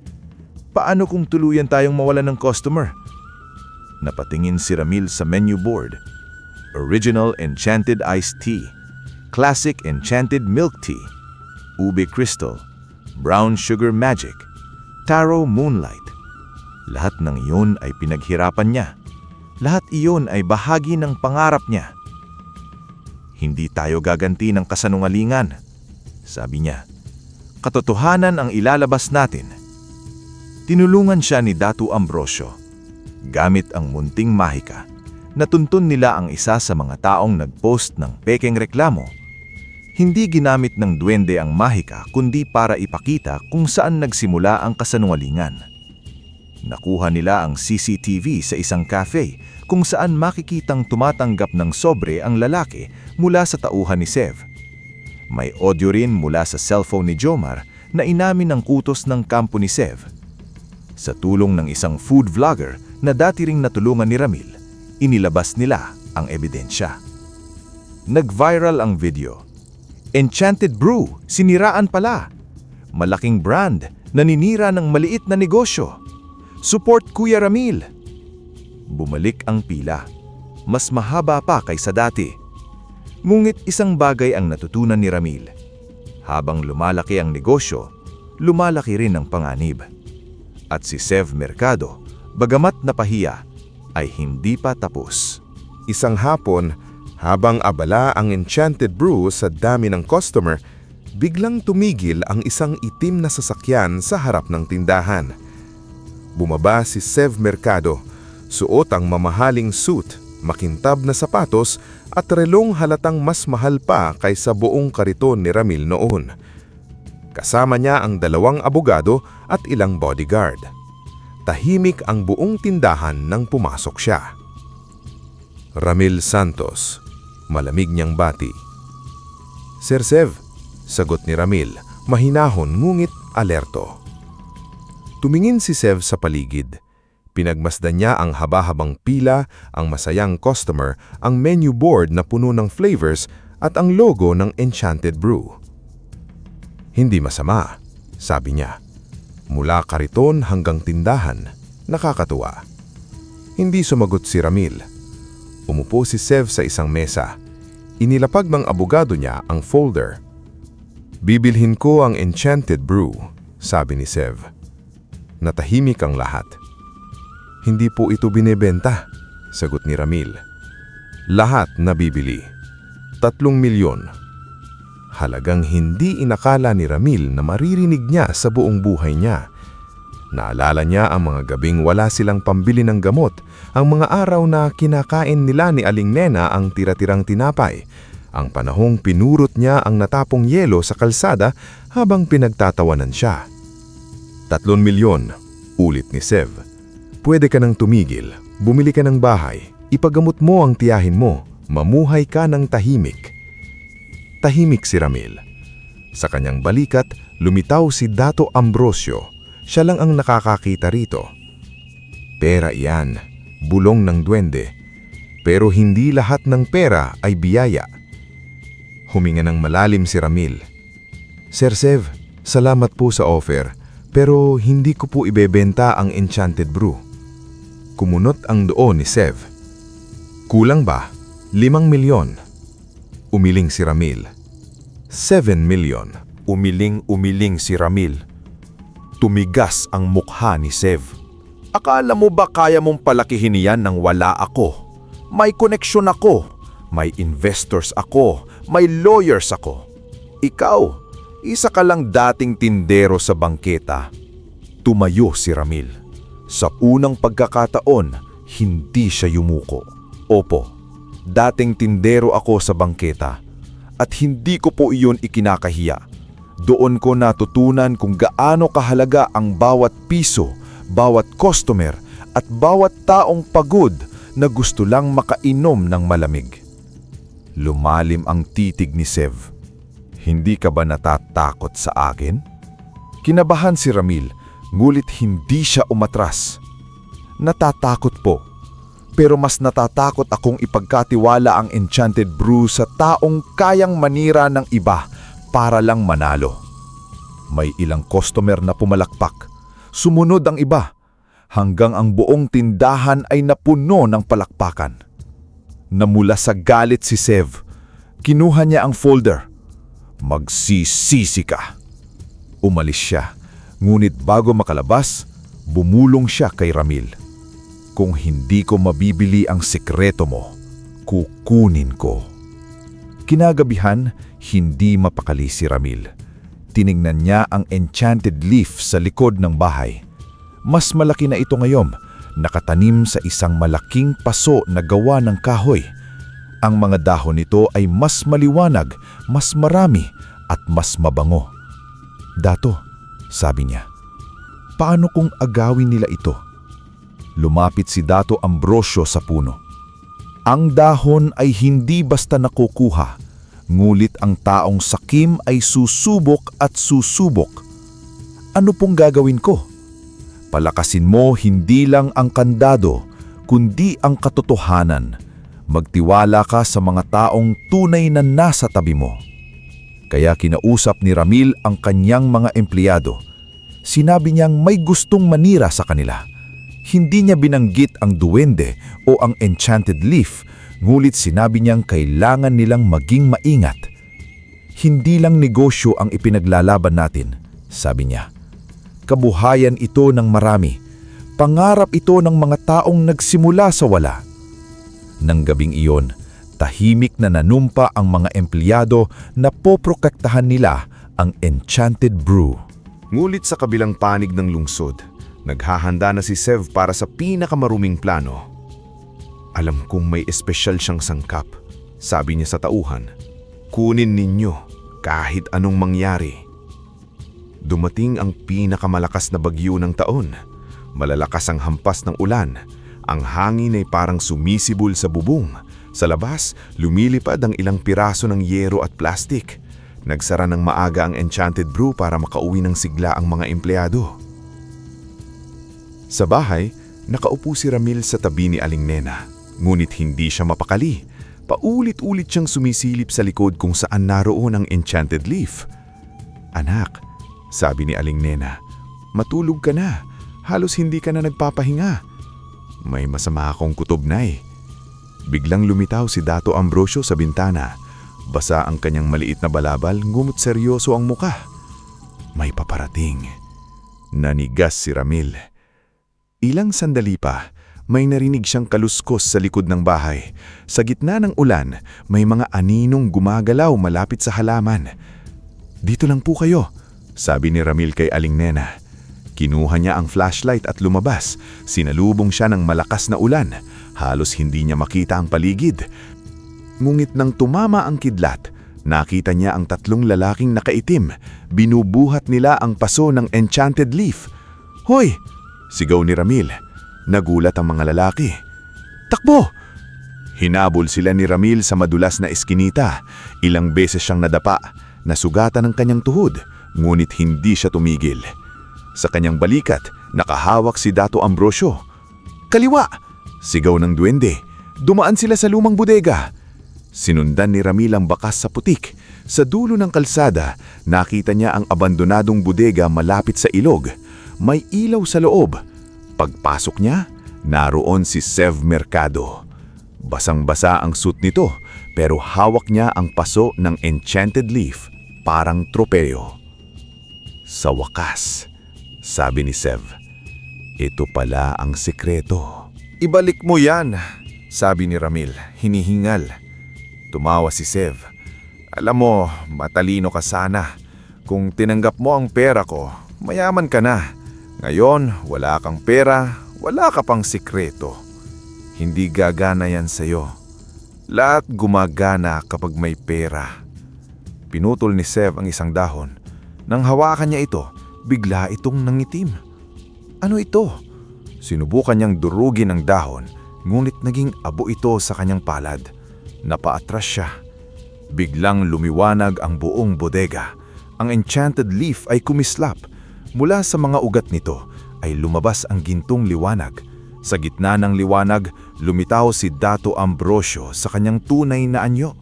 "paano kung tuluyan tayong mawalan ng customer?" Napatingin si Ramil sa menu board. Original Enchanted Iced Tea, Classic Enchanted Milk Tea, Ube Crystal, Brown Sugar Magic, Taro Moonlight. Lahat ng iyon ay pinaghirapan niya. Lahat iyon ay bahagi ng pangarap niya. "Hindi tayo gaganti ng kasanungalingan," sabi niya. "Katotohanan ang ilalabas natin." Tinulungan siya ni Datu Ambrosio. Gamit ang munting mahika, natuntun nila ang isa sa mga taong nagpost ng pekeng reklamo. Hindi ginamit ng duwende ang mahika kundi para ipakita kung saan nagsimula ang kasanungalingan. Nakuha nila ang CCTV sa isang cafe kung saan makikitang tumatanggap ng sobre ang lalaki mula sa tauhan ni Sev. May audio rin mula sa cellphone ni Jomar na inamin ng kutos ng kampo ni Sev. Sa tulong ng isang food vlogger na dati ring natulungan ni Ramil, inilabas nila ang ebidensya. Nag-viral ang video. Enchanted Brew, siniraan pala. Malaking brand, naninira ng maliit na negosyo. Support Kuya Ramil. Bumalik ang pila. Mas mahaba pa kaysa dati. Ngunit isang bagay ang natutunan ni Ramil. Habang lumalaki ang negosyo, lumalaki rin ang panganib. At si Sev Mercado, bagamat napahiya, ay hindi pa tapos. Isang hapon, habang abala ang Enchanted Brew sa dami ng customer, biglang tumigil ang isang itim na sasakyan sa harap ng tindahan. Bumaba si Sev Mercado, suot ang mamahaling suit, makintab na sapatos at relong halatang mas mahal pa kaysa buong kariton ni Ramil noon. Kasama niya ang 2 abogado at ilang bodyguard. Tahimik ang buong tindahan nang pumasok siya. Ramil Santos, malamig niyang bati. "Sir Sev," sagot ni Ramil, mahinahon ngunit alerto. Tumingin si Sev sa paligid. Pinagmasdan niya ang haba-habang pila, ang masayang customer, ang menu board na puno ng flavors at ang logo ng Enchanted Brew. "Hindi masama," sabi niya. "Mula kariton hanggang tindahan, nakakatuwa." Hindi sumagot si Ramil. Umupo si Sev sa isang mesa. Inilapag ng abogado niya ang folder. "Bibilhin ko ang Enchanted Brew," sabi ni Sev. Natahimik ang lahat. "Hindi po ito binebenta," sagot ni Ramil. "Lahat nabibili. 3 milyon. Halagang hindi inakala ni Ramil na maririnig niya sa buong buhay niya. Naalala niya ang mga gabing wala silang pambili ng gamot, ang mga araw na kinakain nila ni Aling Nena ang tira-tirang tinapay, ang panahong pinurot niya ang natapong yelo sa kalsada habang pinagtatawanan siya. 3 milyon, ulit ni Sev. "Pwede ka nang tumigil, bumili ka ng bahay, ipagamot mo ang tiyahin mo, mamuhay ka ng tahimik." Tahimik si Ramil. Sa kanyang balikat, lumitaw si Dato Ambrosio. Siya lang ang nakakakita rito. Pera iyan, bulong ng duwende. Pero hindi lahat ng pera ay biyaya. Huminga ng malalim si Ramil. "Sir Sev, salamat po sa offer, pero hindi ko po ibebenta ang Enchanted Brew." Kumunot ang doo ni Sev. "Kulang ba? 5 milyon. Umiling si Ramil. 7 milyon. Umiling si Ramil. Tumigas ang mukha ni Sev. "Akala mo ba kaya mong palakihin yan nang wala ako? May koneksyon ako, may investors ako, may lawyers ako. Ikaw, isa ka lang dating tindero sa bangketa." Tumayo si Ramil. Sa unang pagkakataon, hindi siya yumuko. "Opo, dating tindero ako sa bangketa at hindi ko po iyon ikinakahiya. Doon ko natutunan kung gaano kahalaga ang bawat piso, bawat customer at bawat taong pagod na gusto lang makainom ng malamig. Lumalim ang titig ni Sev. Hindi ka ba natatakot sa akin? Kinabahan si Ramil, ngulit hindi siya umatras. Natatakot po, pero mas natatakot akong ipagkatiwala ang enchanted brew sa taong kayang manira ng iba para lang manalo. May ilang customer na pumalakpak. Sumunod ang iba, hanggang ang buong tindahan ay napuno ng palakpakan. Namula sa galit si Sev. Kinuha niya ang folder. Magsisisi ka. Umalis siya, ngunit bago makalabas, bumulong siya kay Ramil. Kung hindi ko mabibili ang sekreto mo, kukunin ko. Kinagabihan, hindi mapakali si Ramil. Tiningnan niya ang enchanted leaf sa likod ng bahay. Mas malaki na ito ngayon, nakatanim sa isang malaking paso na gawa ng kahoy. Ang mga dahon nito ay mas maliwanag, mas marami at mas mabango. Dato, sabi niya, paano kung agawin nila ito? Lumapit si Dato Ambrosio sa puno. Ang dahon ay hindi basta nakukuha, ngulit ang taong sakim ay susubok at susubok. Ano pong gagawin ko? Palakasin mo hindi lang ang kandado, kundi ang katotohanan. Magtiwala ka sa mga taong tunay na nasa tabi mo. Kaya kinausap ni Ramil ang kanyang mga empleyado. Sinabi niyang may gustong manira sa kanila. Hindi niya binanggit ang duwende o ang enchanted leaf, ngulit sinabi niyang kailangan nilang maging maingat. Hindi lang negosyo ang ipinaglalaban natin, sabi niya. Kabuhayan ito ng marami. Pangarap ito ng mga taong nagsimula sa wala. Nang gabing iyon, tahimik na nanumpa ang mga empleyado na poprotektahan nila ang enchanted brew. Ngulit sa kabilang panig ng lungsod, naghahanda na si Sev para sa pinakamaruming plano. Alam kong may espesyal siyang sangkap, sabi niya sa tauhan. Kunin ninyo kahit anong mangyari. Dumating ang pinakamalakas na bagyo ng taon. Malalakas ang hampas ng ulan. Ang hangin ay parang sumisibol sa bubong. Sa labas, lumilipad ang ilang piraso ng yero at plastik. Nagsara ng maaga ang enchanted brew para makauwi ng sigla ang mga empleyado. Sa bahay, nakaupo si Ramil sa tabi ni Aling Nena. Ngunit hindi siya mapakali. Paulit-ulit siyang sumisilip sa likod kung saan naroon ang enchanted leaf. Anak, sabi ni Aling Nena, matulog ka na. Halos hindi ka na nagpapahinga. May masama akong kutob, Nay. Biglang lumitaw si Dato Ambrosio sa bintana. Basa ang kanyang maliit na balabal, ngumot seryoso ang muka. May paparating. Nanigas si Ramil. Ilang sandali pa, may narinig siyang kaluskos sa likod ng bahay. Sa gitna ng ulan, may mga aninong gumagalaw malapit sa halaman. Dito lang po kayo, sabi ni Ramil kay Aling Nena. Kinuha niya ang flashlight at lumabas. Sinalubong siya ng malakas na ulan. Halos hindi niya makita ang paligid. Ngunit nang tumama ang kidlat, nakita niya ang tatlong lalaking nakaitim. Binubuhat nila ang paso ng enchanted leaf. Hoy! Sigaw ni Ramil. Nagulat ang mga lalaki. Takbo! Hinabol sila ni Ramil sa madulas na eskinita. Ilang beses siyang nadapa. Nasugatan ang kanyang tuhod. Ngunit hindi siya tumigil. Sa kanyang balikat, nakahawak si Dato Ambrosio. Kaliwa! Sigaw ng duwende. Dumaan sila sa lumang bodega. Sinundan ni Ramil ang bakas sa putik. Sa dulo ng kalsada, nakita niya ang abandonadong bodega malapit sa ilog. May ilaw sa loob. Pagpasok niya, naroon si Sev Mercado. Basang-basa ang suit nito, pero hawak niya ang paso ng enchanted leaf, parang tropeo. Sa wakas, sabi ni Sev, ito pala ang sekreto. Ibalik mo yan, sabi ni Ramil, hinihingal. Tumawa si Sev. Alam mo, matalino ka sana. Kung tinanggap mo ang pera ko, mayaman ka na. Ngayon, wala kang pera, wala ka pang sikreto. Hindi gagana yan sa'yo. Lahat gumagana kapag may pera. Pinutol ni Sev ang isang dahon. Nang hawakan niya ito, bigla itong nangitim. Ano ito? Sinubukan niyang durugin ang dahon, ngunit naging abo ito sa kanyang palad. Napaatras siya. Biglang lumiwanag ang buong bodega. Ang enchanted leaf ay kumislap. Mula sa mga ugat nito ay lumabas ang gintong liwanag. Sa gitna ng liwanag, lumitaw si Dato Ambrosio sa kanyang tunay na anyo.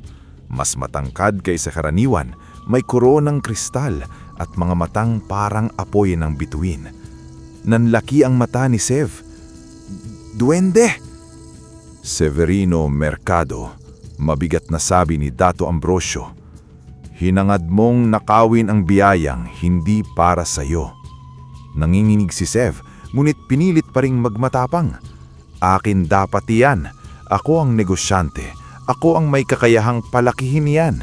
Mas matangkad kaysa karaniwan, may koronang kristal at mga matang parang apoy ng bituin. Nanlaki ang mata ni Sev. Duwende! Severino Mercado, mabigat na sabi ni Dato Ambrosio. Hinangad mong nakawin ang biyayang hindi para sa'yo. Nanginginig si Sev, ngunit pinilit pa ring magmatapang. Akin dapat iyan. Ako ang negosyante. Ako ang may kakayahang palakihin yan.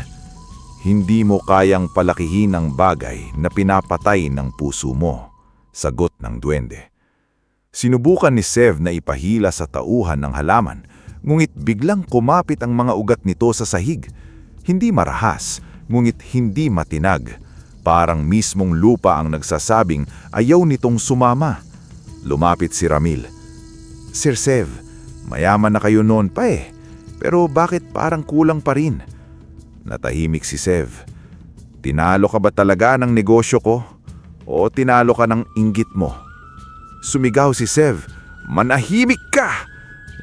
Hindi mo kayang palakihin ang bagay na pinapatay ng puso mo, sagot ng duwende. Sinubukan ni Sev na ipahila sa tauhan ng halaman, ngunit biglang kumapit ang mga ugat nito sa sahig. Hindi marahas, ngunit hindi matinag. Parang mismong lupa ang nagsasabing ayaw nitong sumama. Lumapit si Ramil. Sir Sev, mayaman na kayo noon pa eh. Pero bakit parang kulang pa rin? Natahimik si Sev. Tinalo ka ba talaga ng negosyo ko? O tinalo ka ng inggit mo? Sumigaw si Sev, manahimik ka!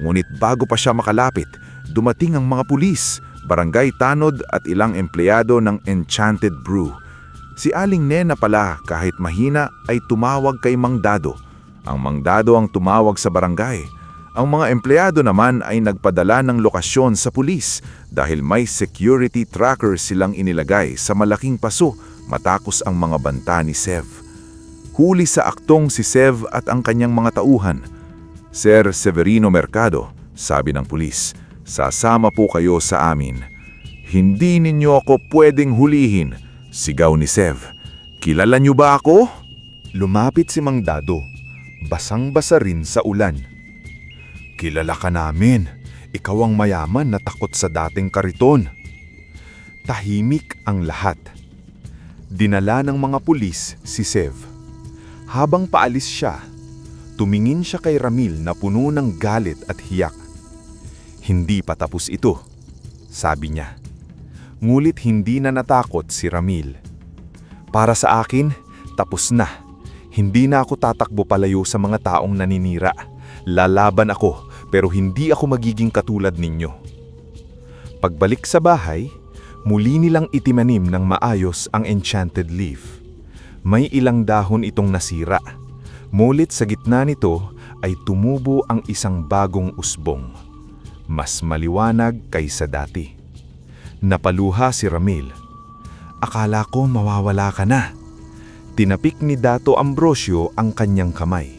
Ngunit bago pa siya makalapit, dumating ang mga pulis, barangay tanod at ilang empleyado ng Enchanted Brew. Si Aling Nena pala kahit mahina ay tumawag kay Mang Dado. Ang Mang Dado ang tumawag sa barangay. Ang mga empleyado naman ay nagpadala ng lokasyon sa pulis dahil may security tracker silang inilagay sa malaking paso matapos ang mga banta ni Sev. Huli sa aktong si Sev at ang kanyang mga tauhan. Sir Severino Mercado, sabi ng pulis, sasama po kayo sa amin. Hindi ninyo ako pwedeng hulihin, sigaw ni Sev. Kilala niyo ba ako? Lumapit si Mang Dado, basang-basa rin sa ulan. Kilala ka namin. Ikaw ang mayaman na takot sa dating kariton. Tahimik ang lahat. Dinala ng mga pulis si Sev. Habang paalis siya, tumingin siya kay Ramil na puno ng galit at hiyak. Hindi pa tapos ito, sabi niya. Ngulit hindi na natakot si Ramil. Para sa akin, tapos na. Hindi na ako tatakbo palayo sa mga taong naninira. Lalaban ako, pero hindi ako magiging katulad ninyo. Pagbalik sa bahay, muli nilang itimanim ng maayos ang enchanted leaf. May ilang dahon itong nasira. Mulit sa gitna nito ay tumubo ang isang bagong usbong. Mas maliwanag kaysa dati. Napaluha si Ramil. Akala ko mawawala ka na. Tinapik ni Dato Ambrosio ang kanyang kamay.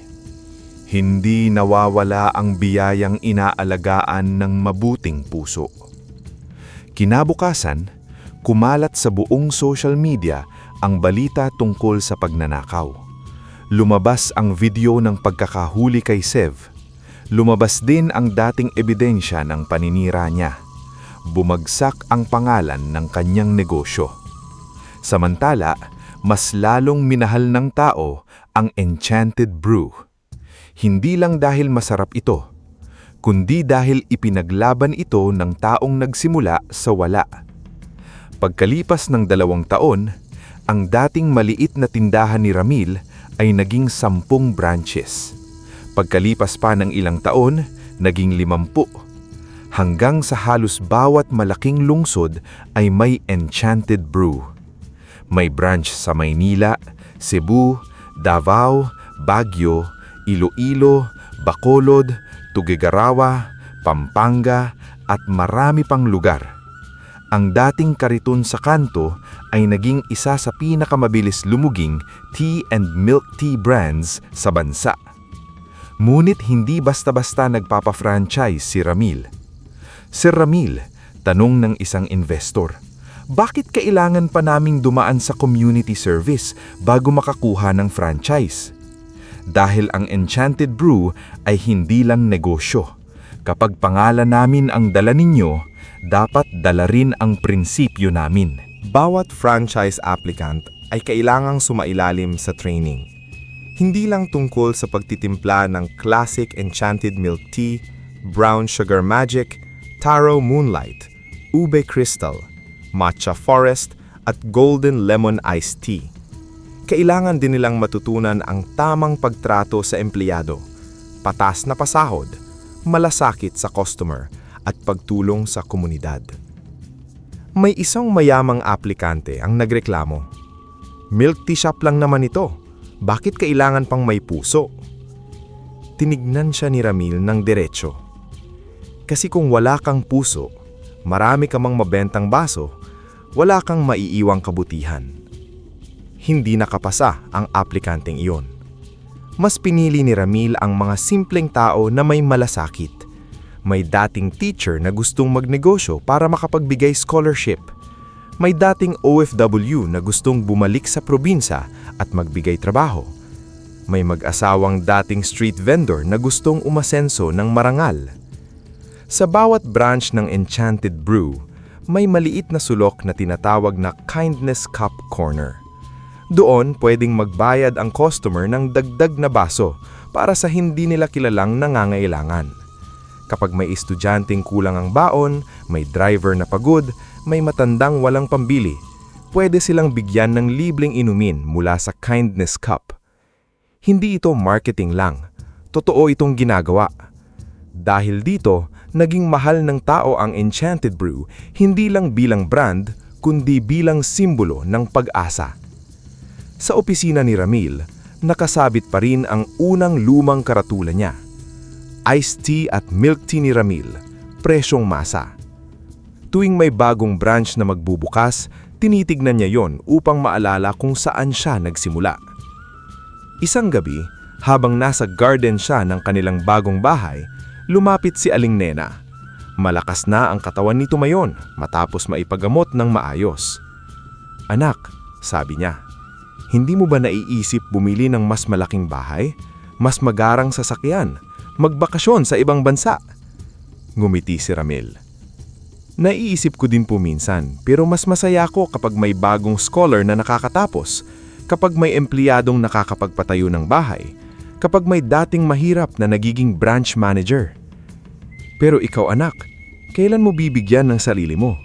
Hindi nawawala ang biyayang inaalagaan ng mabuting puso. Kinabukasan, kumalat sa buong social media ang balita tungkol sa pagnanakaw. Lumabas ang video ng pagkakahuli kay Sev. Lumabas din ang dating ebidensya ng paninira niya. Bumagsak ang pangalan ng kanyang negosyo. Samantala, mas lalong minahal ng tao ang Enchanted Brew. Hindi lang dahil masarap ito, kundi dahil ipinaglaban ito ng taong nagsimula sa wala. Pagkalipas ng 2 taon, ang dating maliit na tindahan ni Ramil ay naging 10 branches. Pagkalipas pa ng ilang taon, naging 50. Hanggang sa halos bawat malaking lungsod ay may Enchanted Brew. May branch sa Maynila, Cebu, Davao, Baguio, Iloilo, Bacolod, Tuguegarao, Pampanga at marami pang lugar. Ang dating kariton sa kanto ay naging isa sa pinakamabilis lumuging tea and milk tea brands sa bansa. Ngunit hindi basta-basta nagpapa-franchise si Ramil. Sir Ramil, tanong ng isang investor, bakit kailangan pa naming dumaan sa community service bago makakuha ng franchise? Dahil ang Enchanted Brew ay hindi lang negosyo. Kapag pangalan namin ang dala ninyo, dapat dala rin ang prinsipyo namin. Bawat franchise applicant ay kailangang sumailalim sa training. Hindi lang tungkol sa pagtitimpla ng classic enchanted milk tea, brown sugar magic, taro moonlight, ube crystal, matcha forest, at golden lemon iced tea. Kailangan din nilang matutunan ang tamang pagtrato sa empleyado, patas na pasahod, malasakit sa customer, at pagtulong sa komunidad. May isang mayamang aplikante ang nagreklamo. Milk tea shop lang naman ito. Bakit kailangan pang may puso? Tinignan siya ni Ramil ng diretsyo. Kasi kung wala kang puso, marami ka mang mabentang baso, wala kang maiiwang kabutihan. Hindi nakapasa ang aplikanteng iyon. Mas pinili ni Ramil ang mga simpleng tao na may malasakit. May dating teacher na gustong magnegosyo para makapagbigay scholarship. May dating OFW na gustong bumalik sa probinsya at magbigay trabaho. May mag-asawang dating street vendor na gustong umasenso ng marangal. Sa bawat branch ng Enchanted Brew, may maliit na sulok na tinatawag na Kindness Cup Corner. Doon pwedeng magbayad ang customer ng dagdag na baso para sa hindi nila kilalang nangangailangan. Kapag may estudyanteng kulang ang baon, may driver na pagod, may matandang walang pambili, pwede silang bigyan ng libreng inumin mula sa Kindness Cup. Hindi ito marketing lang. Totoo itong ginagawa. Dahil dito, naging mahal ng tao ang Enchanted Brew hindi lang bilang brand, kundi bilang simbolo ng pag-asa. Sa opisina ni Ramil, nakasabit pa rin ang unang lumang karatula niya. Iced tea at milk tea ni Ramil, presyong masa. Tuwing may bagong branch na magbubukas, tinitignan niya yon upang maalala kung saan siya nagsimula. Isang gabi, habang nasa garden siya ng kanilang bagong bahay, lumapit si Aling Nena. Malakas na ang katawan ni Tumayon matapos maipagamot ng maayos. "Anak," sabi niya, "hindi mo ba naiisip bumili ng mas malaking bahay, mas magarang sasakyan, magbakasyon sa ibang bansa?" Ngumiti si Ramil. "Naiisip ko din po minsan, pero mas masaya ko kapag may bagong scholar na nakakatapos, kapag may empleyadong nakakapagpatayo ng bahay, kapag may dating mahirap na nagiging branch manager. Pero ikaw anak, kailan mo bibigyan ng sarili mo?"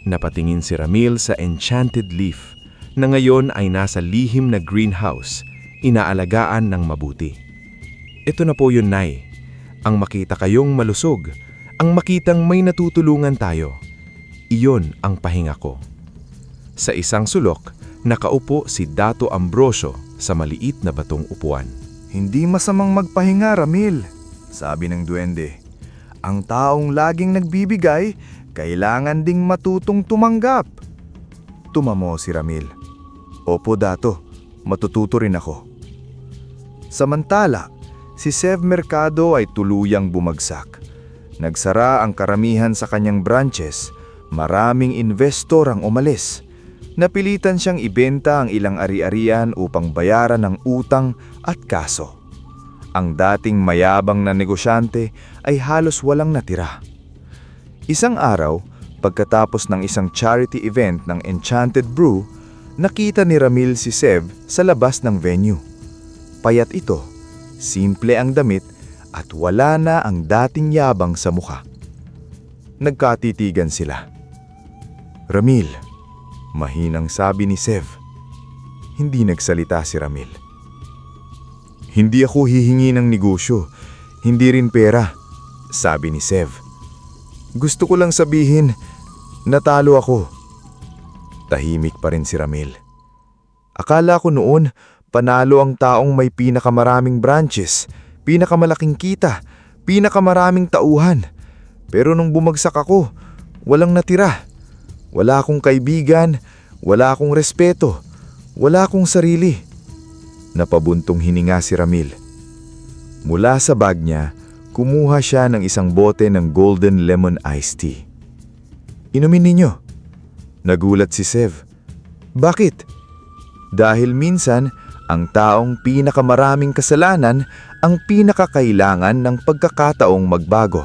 Napatingin si Ramil sa Enchanted Leaf, na ngayon ay nasa lihim na greenhouse, inaalagaan ng mabuti. "Ito na po yun, Nay. Ang makita kayong malusog, ang makitang may natutulungan tayo. Iyon ang pahinga ko." Sa isang sulok, nakaupo si Dato Ambrosio sa maliit na batong upuan. "Hindi masamang magpahinga, Ramil," sabi ng duwende. "Ang taong laging nagbibigay, kailangan ding matutong tumanggap." Tumamo si Ramil. "Opo, Dato. Matututo rin ako." Samantala, si Sev Mercado ay tuluyang bumagsak. Nagsara ang karamihan sa kanyang branches, maraming investor ang umalis. Napilitan siyang ibenta ang ilang ari-arian upang bayaran ang utang at kaso. Ang dating mayabang na negosyante ay halos walang natira. Isang araw, pagkatapos ng isang charity event ng Enchanted Brew, nakita ni Ramil si Sev sa labas ng venue. Payat ito, simple ang damit at wala na ang dating yabang sa mukha. Nagkatitigan sila. "Ramil," mahinang sabi ni Sev. Hindi nagsalita si Ramil. "Hindi ako hihingi ng negosyo, hindi rin pera," sabi ni Sev. "Gusto ko lang sabihin, natalo ako." Tahimik pa rin si Ramil. "Akala ko noon, panalo ang taong may pinakamaraming branches, pinakamalaking kita, pinakamaraming tauhan. Pero nung bumagsak ako, walang natira. Wala akong kaibigan, wala akong respeto, wala akong sarili." Napabuntong hininga si Ramil. Mula sa bag niya, kumuha siya ng isang bote ng golden lemon iced tea. "Inumin ninyo." Nagulat si Sev. "Bakit?" "Dahil minsan, ang taong pinakamaraming kasalanan ang pinakakailangan ng pagkakataong magbago."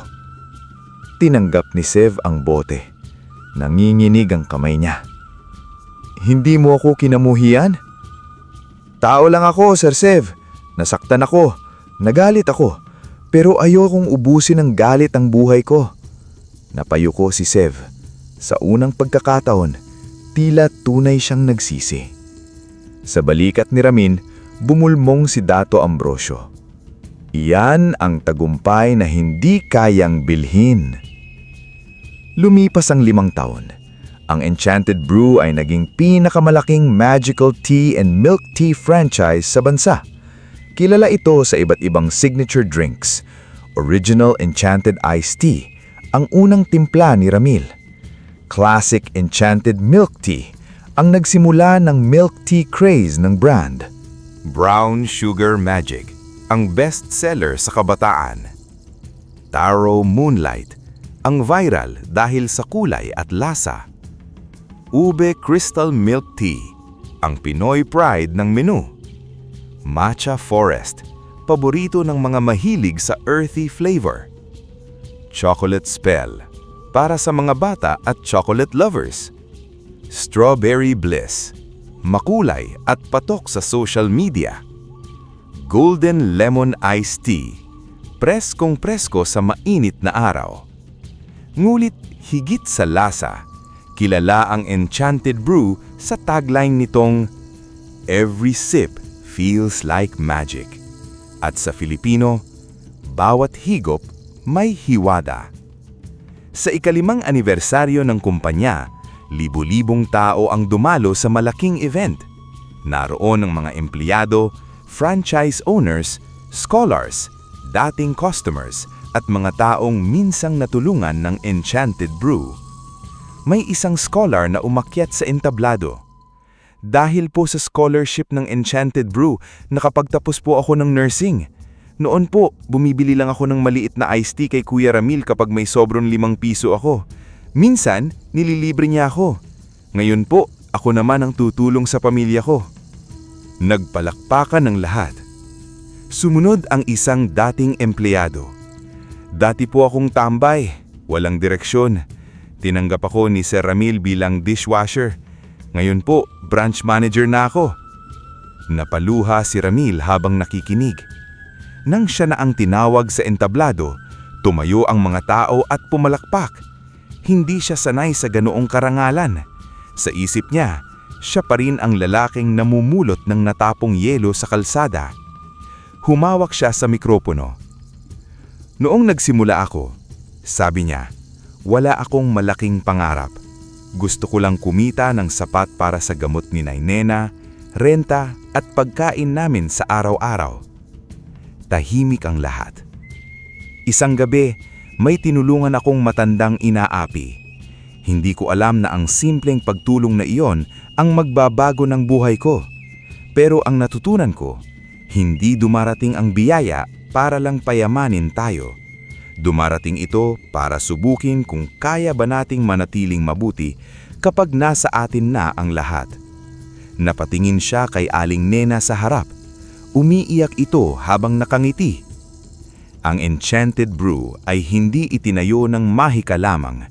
Tinanggap ni Sev ang bote. Nanginginig ang kamay niya. "Hindi mo ako kinamuhian?" Tao lang ako, Sir Sev. Nasaktan ako. Nagalit ako. Pero ayokong ubusin ng galit ang buhay ko. Napayuko si Sev. Sa unang pagkakataon, tila tunay siyang nagsisi. Sa balikat ni Ramil, bumulmong si Dato Ambrosio. Iyan ang tagumpay na hindi kayang bilhin. Lumipas ang 5 taon. Ang Enchanted Brew ay naging pinakamalaking magical tea and milk tea franchise sa bansa. Kilala ito sa iba't ibang signature drinks. Original Enchanted Iced Tea, ang unang timpla ni Ramil. Classic Enchanted Milk Tea, ang nagsimula ng milk tea craze ng brand. Brown Sugar Magic, ang best-seller sa kabataan. Taro Moonlight, ang viral dahil sa kulay at lasa. Ube Crystal Milk Tea, ang Pinoy pride ng menu. Matcha Forest, paborito ng mga mahilig sa earthy flavor. Chocolate Spell, para sa mga bata at chocolate lovers. Strawberry Bliss, makulay at patok sa social media. Golden Lemon Iced Tea, preskong presko sa mainit na araw. Ngulit higit sa lasa, kilala ang Enchanted Brew sa tagline nitong "Every sip feels like magic." At sa Filipino, bawat higop may hiwada. Sa ika-5 anibersaryo ng kumpanya, libo-libong tao ang dumalo sa malaking event. Naroon ang mga empleyado, franchise owners, scholars, dating customers, at mga taong minsang natulungan ng Enchanted Brew. May isang scholar na umakyat sa entablado. Dahil po sa scholarship ng Enchanted Brew, nakapagtapos po ako ng nursing. Noon po, bumibili lang ako ng maliit na iced tea kay Kuya Ramil kapag may sobrang 5 piso ako. Minsan, nililibre niya ako. Ngayon po, ako naman ang tutulong sa pamilya ko. Nagpalakpakan ng lahat. Sumunod ang isang dating empleyado. Dati po akong tambay, walang direksyon. Tinanggap ako ni Sir Ramil bilang dishwasher. Ngayon po, branch manager na ako. Napaluha si Ramil habang nakikinig. Nang siya na ang tinawag sa entablado, tumayo ang mga tao at pumalakpak. Hindi siya sanay sa ganoong karangalan. Sa isip niya, siya pa rin ang lalaking namumulot ng natapong yelo sa kalsada. Humawak siya sa mikropono. Noong nagsimula ako, sabi niya, wala akong malaking pangarap. Gusto ko lang kumita ng sapat para sa gamot ni Nainena, renta at pagkain namin sa araw-araw. Tahimik ang lahat. Isang gabi, may tinulungan akong matandang inaapi. Hindi ko alam na ang simpleng pagtulong na iyon ang magbabago ng buhay ko. Pero ang natutunan ko, hindi dumarating ang biyaya para lang payamanin tayo. Dumarating ito para subukin kung kaya ba nating manatiling mabuti kapag nasa atin na ang lahat. Napatingin siya kay Aling Nena sa harap. Umiiyak ito habang nakangiti. Ang Enchanted Brew ay hindi itinayo ng mahika lamang.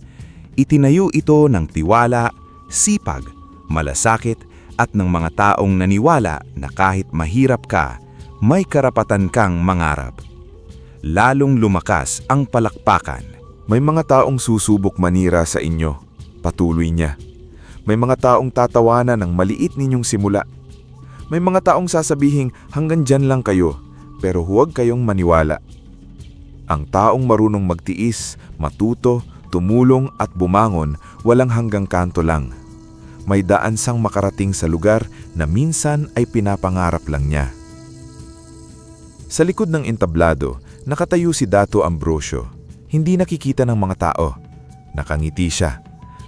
Itinayo ito ng tiwala, sipag, malasakit at ng mga taong naniwala na kahit mahirap ka, may karapatan kang mangarap. Lalong lumakas ang palakpakan. May mga taong susubok manira sa inyo, patuloy niya. May mga taong tatawanan ng maliit ninyong simula. May mga taong sasabihing hanggang dyan lang kayo, pero huwag kayong maniwala. Ang taong marunong magtiis, matuto, tumulong at bumangon, walang hanggang kanto lang. May daan sang makarating sa lugar na minsan ay pinapangarap lang niya. Sa likod ng entablado, nakatayo si Dato Ambrosio. Hindi nakikita ng mga tao. Nakangiti siya,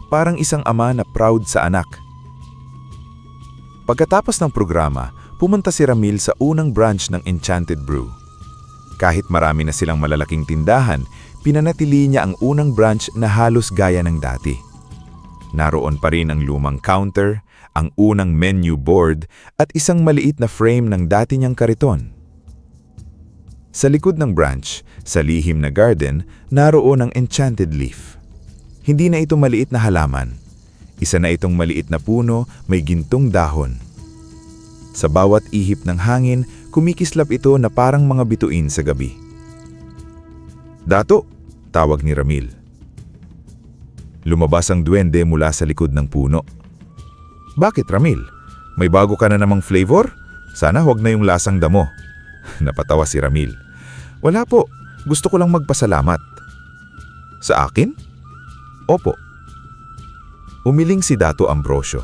parang isang ama na proud sa anak. Pagkatapos ng programa, pumunta si Ramil sa unang branch ng Enchanted Brew. Kahit marami na silang malalaking tindahan, pinanatili niya ang unang branch na halos gaya ng dati. Naroon pa rin ang lumang counter, ang unang menu board at isang maliit na frame ng dati niyang kariton. Sa likod ng branch, sa lihim na garden, naroon ang Enchanted Leaf. Hindi na ito maliit na halaman. Isa na itong maliit na puno, may gintong dahon. Sa bawat ihip ng hangin, kumikislap ito na parang mga bituin sa gabi. "Dato!" tawag ni Ramil. Lumabas ang duwende mula sa likod ng puno. "Bakit, Ramil? May bago ka na namang flavor? Sana huwag na yung lasang damo." Napatawa si Ramil. "Wala po. Gusto ko lang magpasalamat." "Sa akin?" "Opo." Umiling si Dato Ambrosio.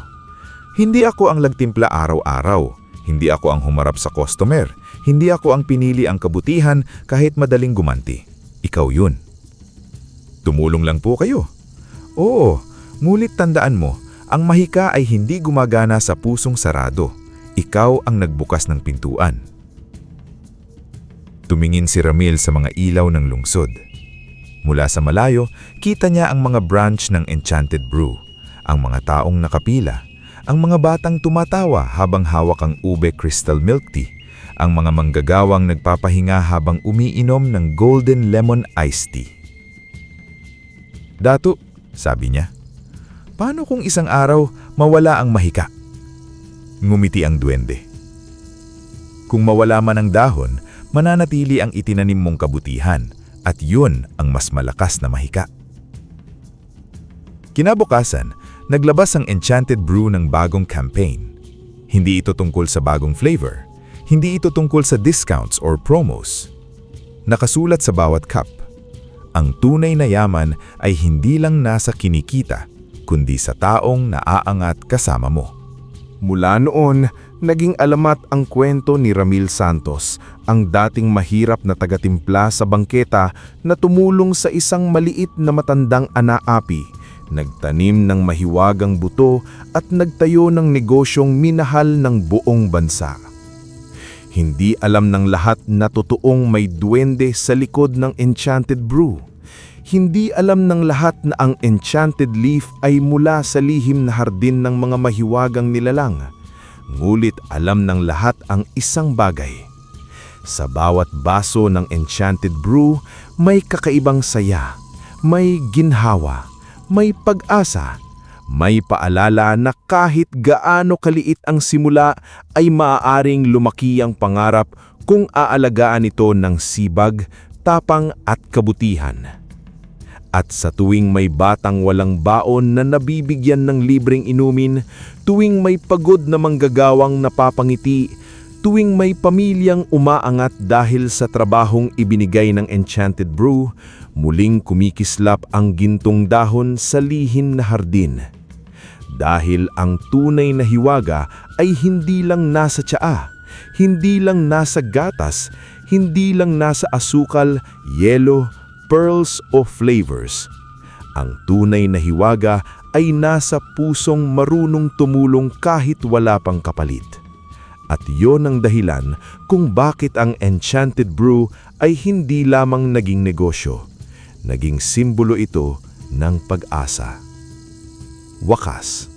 "Hindi ako ang nagtimpla araw-araw. Hindi ako ang humarap sa customer. Hindi ako ang pinili ang kabutihan kahit madaling gumanti. Ikaw yun." "Tumulong lang po kayo." "Oo, ngunit tandaan mo, ang mahika ay hindi gumagana sa pusong sarado. Ikaw ang nagbukas ng pintuan." Tumingin si Ramil sa mga ilaw ng lungsod. Mula sa malayo, kita niya ang mga branch ng Enchanted Brew, ang mga taong nakapila, ang mga batang tumatawa habang hawak ang ube crystal milk tea, ang mga manggagawang nagpapahinga habang umiinom ng golden lemon iced tea. "Dato," sabi niya, "paano kung isang araw mawala ang mahika?" Ngumiti ang duwende. "Kung mawala man ang dahon, mananatili ang itinanim mong kabutihan, at yun ang mas malakas na mahika." Kinabukasan, naglabas ang Enchanted Brew ng bagong campaign. Hindi ito tungkol sa bagong flavor. Hindi ito tungkol sa discounts or promos. Nakasulat sa bawat cup, ang tunay na yaman ay hindi lang nasa kinikita, kundi sa taong naaangat kasama mo. Mula noon, naging alamat ang kwento ni Ramil Santos, ang dating mahirap na tagatimpla sa bangketa na tumulong sa isang maliit na matandang anaapi, nagtanim ng mahiwagang buto at nagtayo ng negosyong minahal ng buong bansa. Hindi alam ng lahat na totoong may duwende sa likod ng Enchanted Brew. Hindi alam ng lahat na ang Enchanted Leaf ay mula sa lihim na hardin ng mga mahiwagang nilalang. Ngulit alam ng lahat ang isang bagay. Sa bawat baso ng Enchanted Brew, may kakaibang saya, may ginhawa, may pag-asa, may paalala na kahit gaano kaliit ang simula ay maaaring lumaki ang pangarap kung aalagaan ito ng sibag, tapang at kabutihan. At sa tuwing may batang walang baon na nabibigyan ng libreng inumin, tuwing may pagod na manggagawang napapangiti, tuwing may pamilyang umaangat dahil sa trabahong ibinigay ng Enchanted Brew, muling kumikislap ang gintong dahon sa lihim na hardin. Dahil ang tunay na hiwaga ay hindi lang nasa tsaa, hindi lang nasa gatas, hindi lang nasa asukal, yelo, pearls o flavors. Ang tunay na hiwaga ay nasa pusong marunong tumulong kahit wala pang kapalit. At yon ang dahilan kung bakit ang Enchanted Brew ay hindi lamang naging negosyo. Naging simbolo ito ng pag-asa. Wakas.